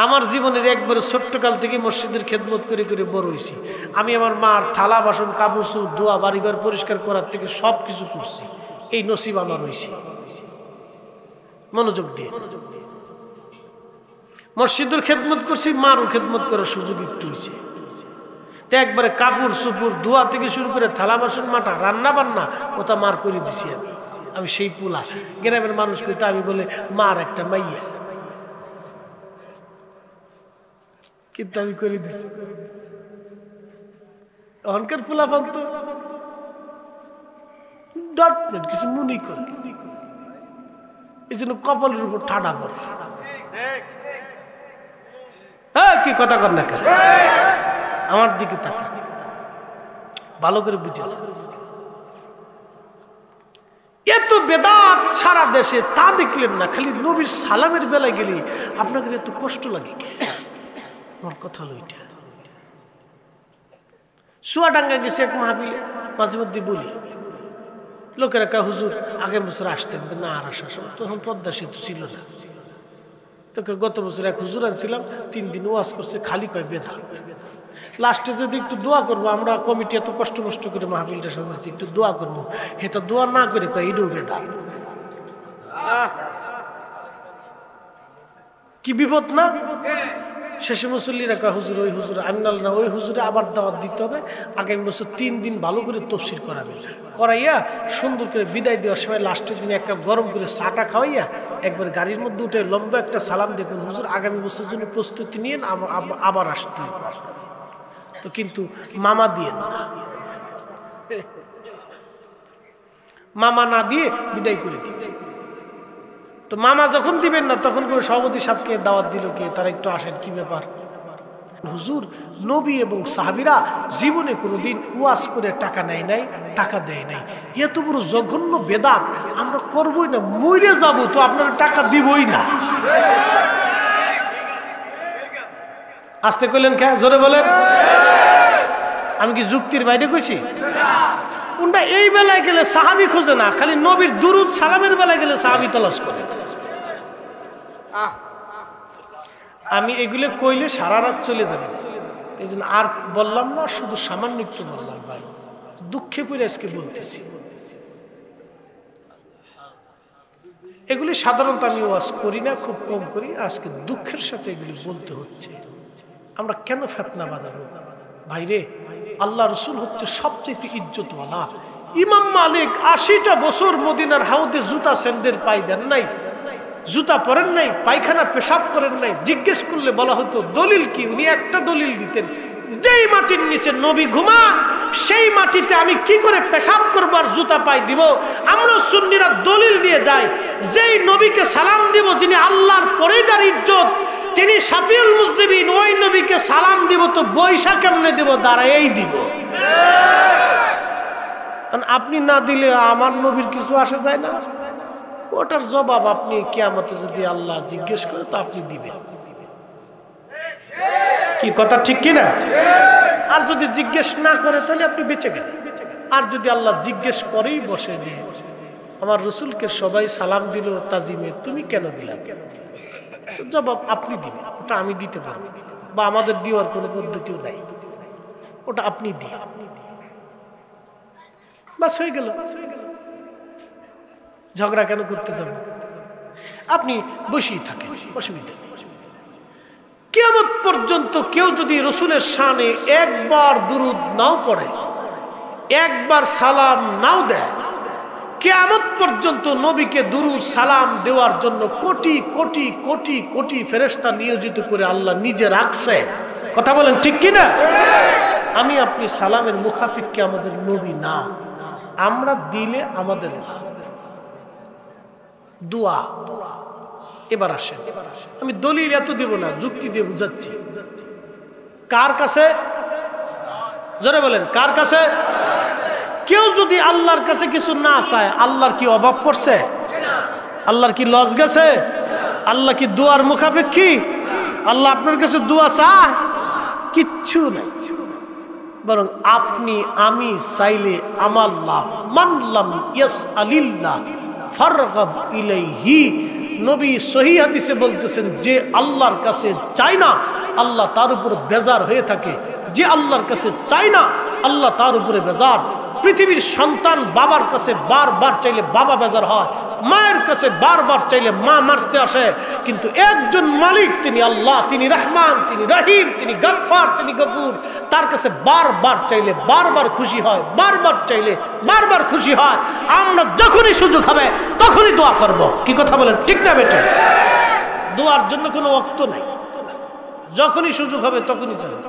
[SPEAKER 1] আমার জীবনের একবারে ছোট্টকাল থেকে মসজিদের খেদমত করে করে বড় হয়েছি। আমি আমার মার থালা বাসন কাপড় চোপড় ধোয়া, বাড়িঘর পরিষ্কার করার থেকে সব কিছু করছি। এই নসিব আমার হয়েছে। মনোযোগ দিয়ে মসজিদের খেদমত করছি, মারও খেদমত করার সুযোগ একটু হয়েছে। তো একবারে কাপড় চোপড় ধোয়া থেকে শুরু করে থালা বাসন মাটা, রান্না বান্না ওটা মার করে দিছি। আমি সেই পোলা, গ্রামের মানুষ কইতে আমি বলে মার একটা মাইয়া, কিন্তু আমি করে দিছি। অহংকার পোলা পান্ত কিছু মনে করে, এই জন্য কপালের উপর ঠাডা পড়ে। কি কথা কর না, আমার দিকে তাকা, ভালো করে বুঝে যান। এত বেদাত সারা দেশে, তা দেখলেন না? খালি নবীর সালামের বেলায় গেলে আপনাকে এত কষ্ট লাগে কে? আমার কথা হলো এটা। চুয়াডাঙ্গা গেছে এক মাহফিলে, মাঝে মধ্যে বলি, লোকেরা কা হুজুর আগামী বছর আসতেন না, আর আসার সময় তখন পদ্মা সেতু ছিল না। তোকে গত বছর এক হুজুর আনছিলাম, 3 দিন ওয়াজ করছে, খালি কয় বেদাত। লাস্টে যদি একটু দোয়া করবো, আমরা কমিটি এত কষ্ট মষ্ট করে মাহফিলটা সাজাচ্ছি, একটু দোয়া করবো, এটা দোয়া না করে কয় এটাও বেদাত। কি বিপদ না? শেষে মুসল্লিরা কয় হুজুর ওই হুজুর আমি না ওই হুজুরে আবার দাওয়াত দিতে হবে, আগামী বছর 3 দিন ভালো করে তফসির করাবেন, করাইয়া সুন্দর করে বিদায় দেওয়ার সময় লাস্টের দিনে একটা গরম করে চাটা খাওয়াইয়া একবার গাড়ির মধ্যে উঠে লম্বা একটা সালাম দেখুন, হুজুর আগামী বছর জন্য প্রস্তুতি নিয়ে আবার আসতে হবে। তো কিন্তু মামা দিয়েন না, মামা না দিয়ে বিদায় করে দিবেন। তো মামা যখন দিবেন না তখন করে সভাপতি সাহেবকে দাওয়াত দিল কে, তারা একটু আসেন, কি ব্যাপার? হুজুর নবী এবং সাহাবীরা জীবনে কোনোদিন ওয়াজ করে টাকা নেয় নাই, টাকা দেয় নাই, এত বড় জঘন্য বেদাত আমরা করবই না, মরে যাব তো আপনারা টাকা দিবই না। আসতে কইলেন কে? জোরে বলেন। আমি কি যুক্তির বাইরে কইছি? উনটা এই বেলায় গেলে সাহাবী খোঁজে না, খালি নবীর দুরুদ সালামের বেলায় গেলে সাহাবী তালাশ করে। আমি এগুলো কইলে সারা রাত চলে যাবে, এই জন্য আর বললাম না, শুধু সামান্য একটু বললাম। ভাই দুঃখে পড়ে আজকে বলতেছি, এগুলি সাধারণত আমি ওয়াজ করি না, খুব কম করি, আজকে দুঃখের সাথে এগুলি বলতে হচ্ছে। আমরা কেন ফিতনা বাঁধাবো? ভাইরে, আল্লাহ রসুল হচ্ছে সবচেয়ে ইজ্জতওয়ালা। ইমাম মালিক 80টা বছর মদিনার হাউদে জুতা স্যান্ডেল পাই দেন নাই, জুতা পরেন নাই, পায়খানা পেশাব করেন নাই। জিজ্ঞেস করলে বলা হতো দলিল কি? উনি একটা দলিল দিতেন, যেই মাটির নিচে নবী ঘুমা সেই মাটিতে আমি কি করে পেশাব করবার জুতা পাই দিব? আমরা সুন্নিরা দলিল দিয়ে যাই, যেই নবীকে সালাম দিব যিনি আল্লাহর পরে যার ইজ্জত, তিনি শাফিউল মুজনিবিন, ওই নবীকে সালাম দিব তো বৈশা কেমনে দিব? দাঁড়াই দিব। আপনি না দিলে আমার নবীর কিছু আসে যায় না, ওটার জবাব আপনি কিয়ামতে যদি আল্লাহ জিজ্ঞেস করে তো আপনি দিবেন। কি কথা ঠিক কিনা? আর যদি জিজ্ঞেস না করে তাহলে আপনি বেঁচে গেলেন। আর যদি আল্লাহ জিজ্ঞেস করেই বসে যে আমার রসুলকে সবাই সালাম দিল তাজিমে, তুমি কেন দিলা, তো জবাব আপনি দিবেন, ওটা আমি দিতে পারবো না, বা আমাদের দেওয়ার কোনো পদ্ধতিও নাই, ওটা আপনি দিয়ে বাস হয়ে গেল। ঝগড়া কেন করতে যাবেন? আপনি বসেই থাকেন, অসুবিধা নেই। কিয়ামত পর্যন্ত কেউ যদি রসুলের শানে একবার দুরুদ নাও পড়ে, একবার সালাম নাও দেয়, কিয়ামত পর্যন্ত নবীকে দুরুদ সালাম দেওয়ার জন্য কোটি কোটি কোটি কোটি ফেরেশতা নিয়োজিত করে আল্লাহ নিজে রাখছে। কথা বলেন ঠিক কিনা? আমি আপনি সালামের মুখাফিককে আমাদের নবী না, আমরা দিলে আমাদের দোয়া। এবার আসেন, আমি দলিল এত দেব না, যুক্তি দিয়ে বুঝাচ্ছি। কার কাছে? জোরে বলেন, কার কাছে? কেউ যদি আল্লাহর কাছে কিছু না চায়, আল্লাহর কি অভাব পড়ছে? আল্লাহর কি লস গেছে? আল্লাহ কি দোয়ার মুখাপেক্ষী? আল্লাহ আপনার কাছে দোয়া চায়? কিচ্ছু নাই। বরং আপনি আমি চাইলে আমার লাভ। মানলাম ইয়াসআলিল্লাহ ফারগাব ইলাইহি। নবী সহিহ হাদিসে বলতেছেন, যে আল্লাহর কাছে চায় না আল্লাহ তার উপর বেজার হয়ে থাকে, যে আল্লাহর কাছে চায় না আল্লাহ তার উপরে বেজার। পৃথিবীর সন্তান বাবার কাছে বারবার চাইলে বাবা বেজার হয়, মায়ের কাছে বারবার চাইলে মা মারতে আসে, কিন্তু একজন মালিক তিনি আল্লাহ, তিনি রহমান, তিনি রহিম, তিনি গফফার, তিনি গফুর। তার কাছে বারবার চাইলে বারবার খুশি হয়, বারবার চাইলে বারবার খুশি হয়। আমরা যখনই সুযোগ হবে তখনই দোয়া করব। কি কথা বলেন ঠিক না বেটা? দোয়ার জন্য কোনো ওয়াক্ত নাই, যখনই সুযোগ হবে তখনই চাইবে।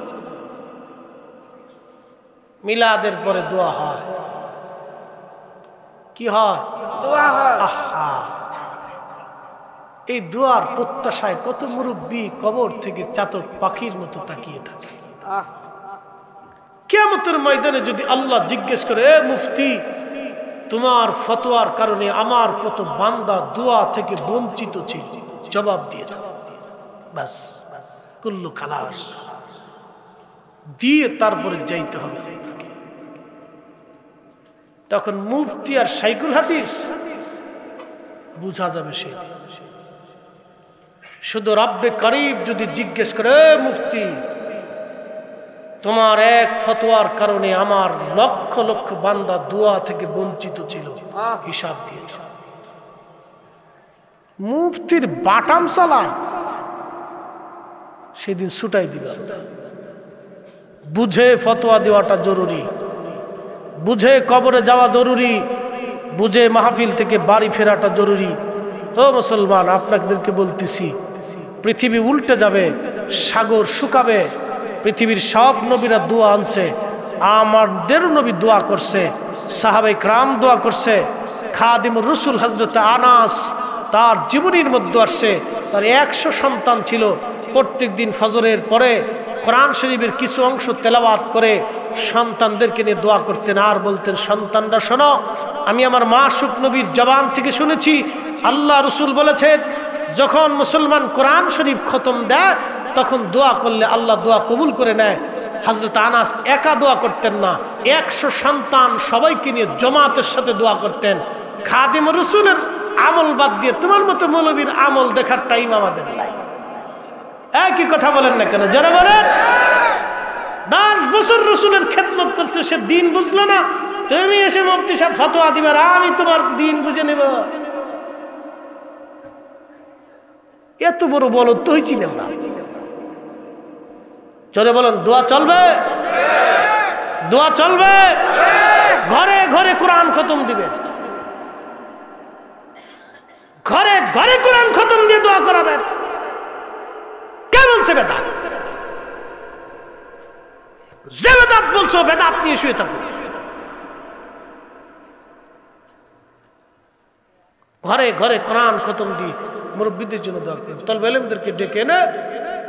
[SPEAKER 1] মিলাদের পরে দোয়া হয়, কি হয়? দোয়া হয়। আহা, এই দোয়ার প্রত্যাশায় কত মুরব্বী কবর থেকে চাতক পাখির মতো তাকিয়ে থাকে। কিয়ামতের ময়দানে যদি আল্লাহ জিজ্ঞেস করে, এ মুফতি, তোমার ফতোয়ার কারণে আমার কত বান্দা দোয়া থেকে বঞ্চিত ছিল, জবাব দিয়ে দাও। বাস, কুল্লু খালাস দিয়ে তারপরে যাইতে হবে আপনাকে। তখন মুফতি আর শাইখুল হাদিস বুঝা যাবে সেই দিন। শুধু রব্বে করিম যদি জিজ্ঞেস করে, মুফতি, তোমার এক ফতোয়ার কারণে আমার লক্ষ লক্ষ বান্দা দোয়া থেকে বঞ্চিত ছিল, হিসাব দিয়ে দাও। মুফতির বাটাম চালান, সেদিন ছুটাই দিল। বুঝে ফতোয়া দেওয়াটা জরুরি, বুঝে কবরে যাওয়া জরুরি, বুঝে মাহফিল থেকে বাড়ি ফেরাটা জরুরি। ও মুসলমান, আপনাদেরকে বলতেছি, পৃথিবী উল্টে যাবে, সাগর শুকাবে। পৃথিবীর সব নবীরা দোয়া আনছে, আমাদেরও নবী দোয়া করছে, সাহাবায়ে কেরাম দোয়া করছে। খাদিমুর রাসূল হযরত আনাস তার জীবনীর মধ্যে আসছে, তার 100 সন্তান ছিল। প্রত্যেক দিন ফজরের পরে কোরআন শরীফের কিছু অংশ তেলাওয়াত করে সন্তানদেরকে নিয়ে দোয়া করতেন, আর বলতেন, সন্তানরা শোনো, আমি আমার মাসুক নবীর জবান থেকে শুনেছি, আল্লাহ রসুল বলেছেন, যখন মুসলমান কোরআন শরীফ খতম দেয় তখন দোয়া করলে আল্লাহ দোয়া কবুল করে নেয়। হযরত আনাস একা দোয়া করতেন না, 100 সন্তান সবাইকে নিয়ে জমাতের সাথে দোয়া করতেন। খাদিম রসুলের আমল বাদ দিয়ে তোমার মতো মৌলবীর আমল দেখার টাইম আমাদের নাই। একই কথা বলেন না কেন? যারা বলেন 10 বছর রসুলের খেদমত করছে, সে দিন বুঝলো না, তুমি এসে মুফতি সাহেব ফতোয়া দিবার, আমি তোমার দিন বুঝে নেব। এত বড় বলদ তো হয়েছি না আমরা। চলে বলেন, দোয়া চলবে, দোয়া চলবে। ঘরে ঘরে কোরআন খতম দিবেন, ঘরে ঘরে কোরআন খতম দিয়ে দোয়া করাবেন। কে বলছে বেদাত? যে বেদাত বলছো, বেদাত নিয়ে শুয়ে থাকো। ঘরে ঘরে কোরআন খতম দিয়ে মুরব্বীদের জন্য দোয়া করবেন, তালবে ইলমদেরকে ডেকে এনে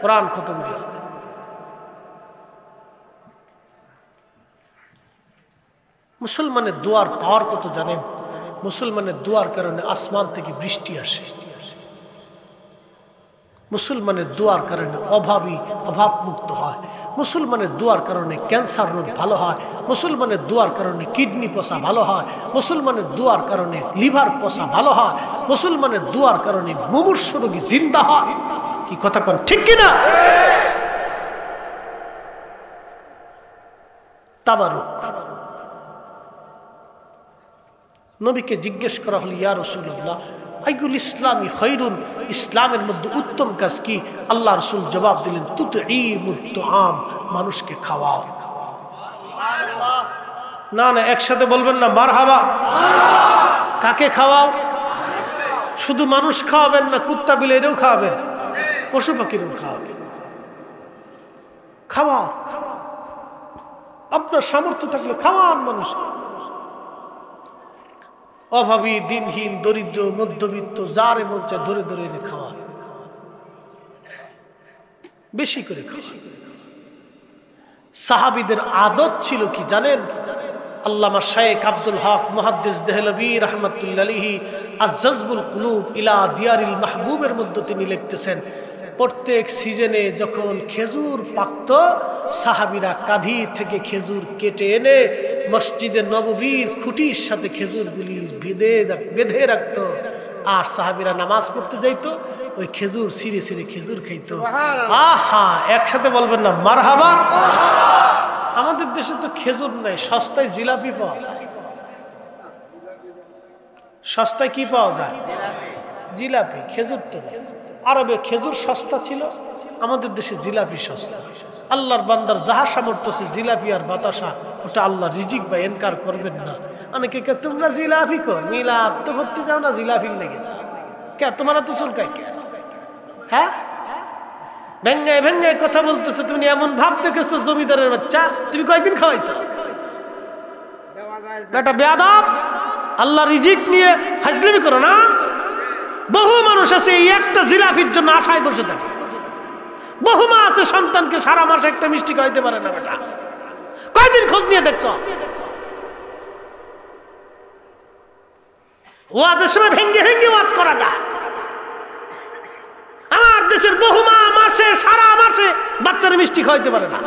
[SPEAKER 1] কোরআন খতম দিয়ে হবে। মুসলমানের দোয়ার পাওয়ার কত জানেন? মুসলমানের দোয়ার কারণে আসমান থেকে বৃষ্টি আসে, মুসলমানের দোয়ার কারণে অভাব মুক্ত হয়, মুসলমানের দোয়ার কারণে ক্যান্সার রোগ ভালো হয়, মুসলমানের দোয়ার কারণে কিডনি পচা ভালো হয়, মুসলমানের দোয়ার কারণে লিভার পচা ভালো হয়, মুসলমানের দোয়ার কারণে মুমূর্ষ রোগী জিন্দা হয়। কি কথা কোন ঠিক কিনা? তাবারুক। নবীকে জিজ্ঞেস করা হল, ইয়া রাসূলুল্লাহ, আইগুল ইসলামি খৈরুন, ইসলামের মধ্যে উত্তম কাজ কি? আল্লাহ রসুল জবাব দিলেন, তুতঈমুত তুআম, মানুষকে খাওয়াও। না না, একসাথে বলবেন না, মারহাবা। কাকে খাওয়াও? শুধু মানুষ খাওয়াবেন না, কুত্তা বিলেরও খাওয়াবেন, পশু পাখিরও খাওয়াবেন। খাওয়াও, আপনার সামর্থ্য থাকলে খাওয়ান মানুষ। অভাবী, দিনহীন, দরিদ্র, মধ্যবিত্ত, যারে মন চায় ধরে ধরে এনে খাওয়ান, বেশি করে খাওয়ান। সাহাবীদের আদত ছিল কি জানেন? আল্লামা শাইখ আব্দুল হক মুহাদ্দিস দেহলভী রাহমাতুল্লাহি আলাইহি আজ-জাযবুল কুলুব ইলা দিয়ারিল মাহবুবের মধ্যে তিনি লিখতেছেন, প্রত্যেক সিজনে যখন খেজুর পাকত, সাহাবীরা কাঁধি থেকে খেজুর কেটে এনে মসজিদে নববীর খুঁটির সাথে খেজুরগুলি বেঁধে রাখত, আর সাহাবীরা নামাজ পড়তে যাইত, ওই খেজুর ছিঁড়ে ছিঁড়ে খেজুর খাইত। আহা, একসাথে বলবেন না, মারহাবা। আমাদের দেশে তো খেজুর নাই, সস্তায় জিলাপি পাওয়া যায়। সস্তায় কি পাওয়া যায়? জিলাপি। খেজুর তো নাই। আরবে খেজুর সস্তা ছিল, আমাদের দেশে জিলাপি সস্তা। আল্লাহর বান্দার যাহা সামর্থ্য আছে, জিলাপি আর বাতাসা, ওটা আল্লাহ রিজিক বা এনকার করবেন না। অনেকে কে তোমরা জিলাপি কর, মিলাদ তো ভর্তি যাও না, জিলাপির লেগে যাও কে? তোমার তো চুলকায় কে? হ্যাঁ, ভেঙ্গায় ভেঙ্গায় কথা বলতেছে। তুমি এমন ভাব দেখেছো জমিদারের বাচ্চা, তুমি কয়দিন খাওয়াইছো? এটা বেয়াদব। আল্লাহ রিজিক নিয়ে হাজলামি করো না। বহু মানুষ আছে এই একটা জিলাপির জন্য আশায় বসে থাকে। বহু মা আছে সন্তানকে সারা মাস একটা মিষ্টি খাইতে পারে না। বেটা কয়দিন খোঁজ নিয়ে দেখছো? ওয়াজের সময় ভেঙ্গে ভেঙ্গে ওয়াজ করা যায়। আমার দেশের বহু মা মাসে সারা মাসে বাচ্চারা মিষ্টি খাইতে পারে না।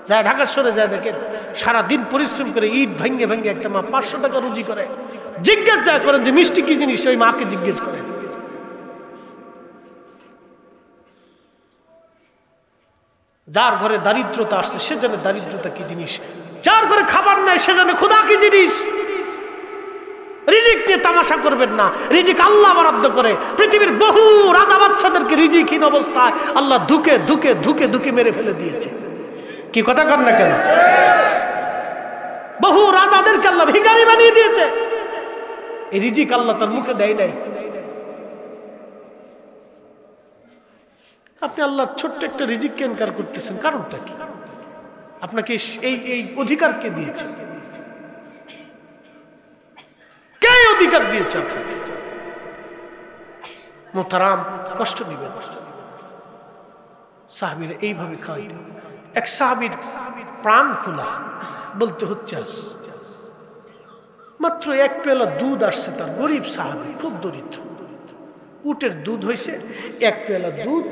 [SPEAKER 1] যায় ঢাকা শহরে যায় দেখেন, সারাদিন পরিশ্রম করে ইট ভেঙ্গে ভেঙ্গে একটা মা 500 টাকা রুজি করে। জিজ্ঞেস যায় করেন যে মিষ্টি কি জিনিস, ওই মাকে জিজ্ঞেস করেন। যার ঘরে দারিদ্রতা আসছে সে জানে দারিদ্রতা কি জিনিস, যার ঘরে খাবার নাই সে জানে ক্ষুধা কি জিনিস। রিজিক নিয়ে তামাশা করবেন না। রিজিক আল্লাহ বরাদ্দ করে। পৃথিবীর বহু রাজা বাচ্চাদেরকে রিজিকহীন অবস্থায় আল্লাহ ধুকে ধুকে ধুকে ধুকে মেরে ফেলে দিয়েছে। কি কথা কন না কেন? বহু রাজাদেরকে আল্লাহ ভিখারি বানিয়ে দিয়েছে। এই রিজিক আল্লাহ তার মুখে দেয় নাই। আপনি আল্লাহ ছোট্ট একটা রিজিককে ইনকার করতেছেন, কারণটা কি? আপনাকে এই অধিকার কে দিয়েছে? কে অধিকার দিয়েছে আপনাকে? মোহতারাম, কষ্ট নিবেন। সাহাবীরা এইভাবে খাওয়াইতেন। এক সাহাবীর প্রাণ খোলা, বলতে হচ্ছে মাত্র এক পেয়ালা দুধ আসছে তার, গরিব সাহাবী, খুব দরিদ্র। উটের দুধ হয়েছে, এক পেয়ালা দুধ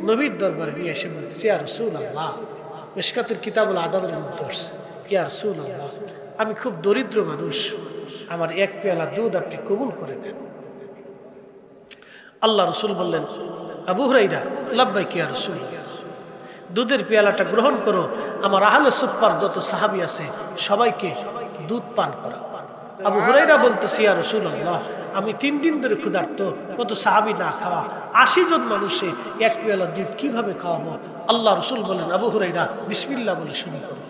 [SPEAKER 1] নবীর দরবারে নিয়ে এসে বলছে, ইয়া রাসূলুল্লাহ, মিশকাতের কিতাবুল আদাবের মধ্যে আসছে, ইয়া রাসূলুল্লাহ, আমি খুব দরিদ্র মানুষ, আমার এক পেয়ালা দুধ আপনি কবুল করে দেন। আল্লাহ রসুল বললেন, আবু হুরাইরা, লাব্বাইক ইয়া রাসূলুল্লাহ, দুধের পেয়ালাটা গ্রহণ করো, আমার আহলে সুফফার যত সাহাবী আছে সবাইকে দুধ পান করাও। আবু হুরাইরা বলতেছি, ইয়া রাসূলুল্লাহ, আমি 3 দিন ধরে ক্ষুধার্ত, কত সাহাবী না খাওয়া, 80 জন মানুষে এক পেয়ালা দুধ কিভাবে খাওয়াবো? আল্লাহ রসুল বলেন, আবু হুরাইরা বিসমিল্লাহ বলে শুরু করো।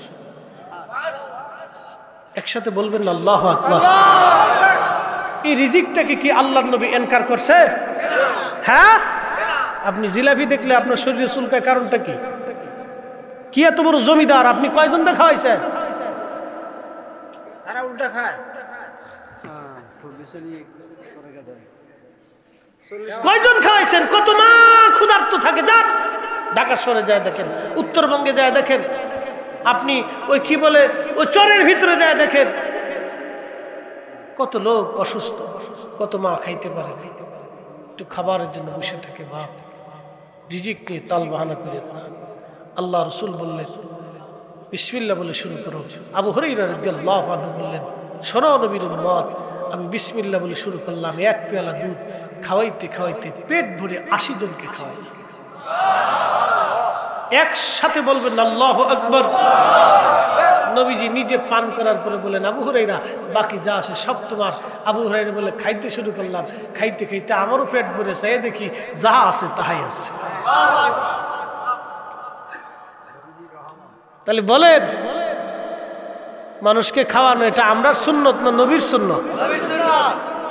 [SPEAKER 1] একসাথে বলবেন না আল্লাহু আকবার। এই রিজিকটাকে কি আল্লাহর নবী ইনকার করছে? হ্যাঁ। আপনি জিলাপি দেখলে আপনার শরীরে চুলকায়, কারণটা কি? কি এত বড় জমিদার, আপনি কয়জনটা খাওয়াইছেন?
[SPEAKER 2] তারা উল্টা খায়।
[SPEAKER 1] কয়জন খাওয়াইছেন? কত মা ক্ষুধার্ত থাকে। যান ঢাকা শহরে যায় দেখেন, উত্তরবঙ্গে যায় দেখেন, আপনি ওই কি বলে ওই চরের ভিতরে যায় দেখেন, কত লোক অসুস্থ, কত মা খাইতে পারে না, একটু খাবারের জন্য বসে থাকে। বাপ, রিজিক নিয়ে তাল বাহানা করেন না। আল্লাহ রসুল বললেন, বিসমিল্লাহ বলে শুরু করো। আবু হুরায়রা রাদিয়াল্লাহু আনহু বললেন, শোনো নবীর উম্মত, আমি বিসমিল্লাহ বলে শুরু করলাম, এক পেয়ালা দুধ খাওয়াইতে খাওয়াইতে পেট ভরে 80 জনকে খাওয়াইলাম। একসাথে বলবেন আল্লাহু আকবার। নবীজি নিজে পান করার পরে বলেন, আবু হুরায়রা, বাকি যা আছে সব তোমার। আবু হুরায়রা বলে, খাইতে শুরু করলাম, খাইতে খাইতে আমারও পেট ভরেছে, এই দেখি যা আছে তাহাই আছে। তাহলে বলেন, মানুষকে খাওয়ানো এটা আমরার সুন্নত না নবীর সুন্নত?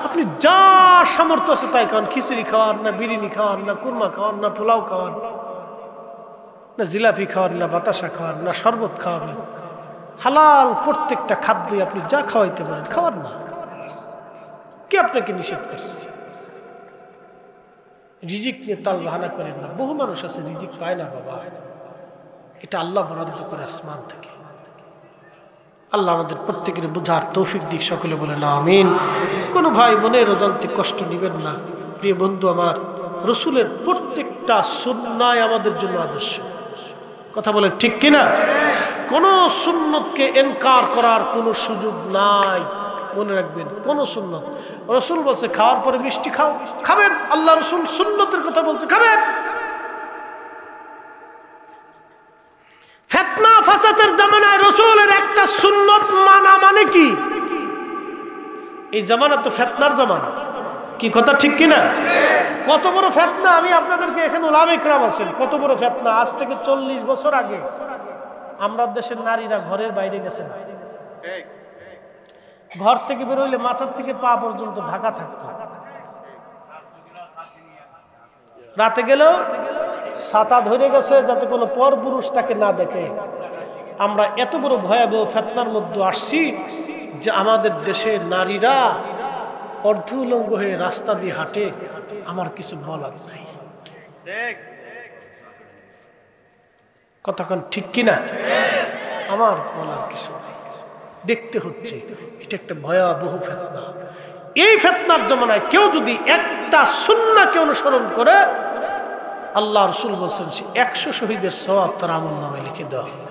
[SPEAKER 1] আপনি যা সামর্থ্য আছে তাই খাওয়ান। খিচুড়ি খাওয়ান না, বিরিয়ানি খাওয়ান না, কুরমা খাওয়ান না, পোলাও খাওয়ান না, জিলাপি খাওয়ান না, বাতাসা খাওয়ান না, শরবত খাওয়াবেন, হালাল প্রত্যেকটা খাদ্যই আপনি যা খাওয়াইতে পারেন খাওয়ান না। কে আপনাকে নিষেধ করছে? রিজিক নিয়ে তাল বাহানা করেন না। বহু মানুষ আছে রিজিক পায় না বাবা, এটা আল্লাহ বরাদ্দ করে আসমান থেকে। আল্লাহ আমাদের প্রত্যেকের বুঝার তৌফিক দিক, সকলে বলেন আমিন। কোনো ভাই মনের অজান্তে কষ্ট নেবেন না। প্রিয় বন্ধু আমার, রসুলের প্রত্যেকটা সুন্নাহ আমাদের জন্য আদর্শ। কথা বলেন ঠিক কিনা? কোনো সুন্নতকে ইনকার করার কোনো সুযোগ নাই। মনে রাখবেন, কোন সুন্নত। রসুল বলছে খাওয়ার পরে মিষ্টি খাও, খাবেন। আল্লাহ রসুল সুন্নতের কথা বলছে, খাবেন। ফিতনা ফাসাদের জামানায় রসুলের একটা সুন্নত মানা মানে কি? এই জামানা তো ফিতনার জামানা। কি কথা ঠিক কিনা? কত বড় ফিতনা! আমি আপনাদেরকে, এখানে উলামা ইকরাম আছেন, কত বড় ফিতনা। আজ থেকে 40 বছর আগে আমরা দেশের নারীরা ঘরের বাইরে গেছেন, ঘর থেকে বেরোইলে মাথার থেকে পা পর্যন্ত ঢাকা থাকতো। রাতে গেলেও ছাতা ধরে গেছে যাতে কোনো পর পুরুষ তাকে না দেখে। আমরা এত বড় ভয়াবহ ফিতনার মধ্যে আসছি যে আমাদের দেশে নারীরা অর্ধ উলঙ্গ হয়ে রাস্তা দিয়ে হাঁটে। আমার কিছু বলার নাই। কতক্ষণ ঠিক কিনা? আমার বলার কিছু নেই। দেখতে হচ্ছে এটা একটা ভয়াবহ ফিতনা। এই ফিতনার জামানায় কেউ যদি একটা সুন্নাহকে অনুসরণ করে, আল্লাহ রাসূল বলেছেন 100 শহীদের সওয়াব তার আমলনামায় লিখে দেওয়া হবে।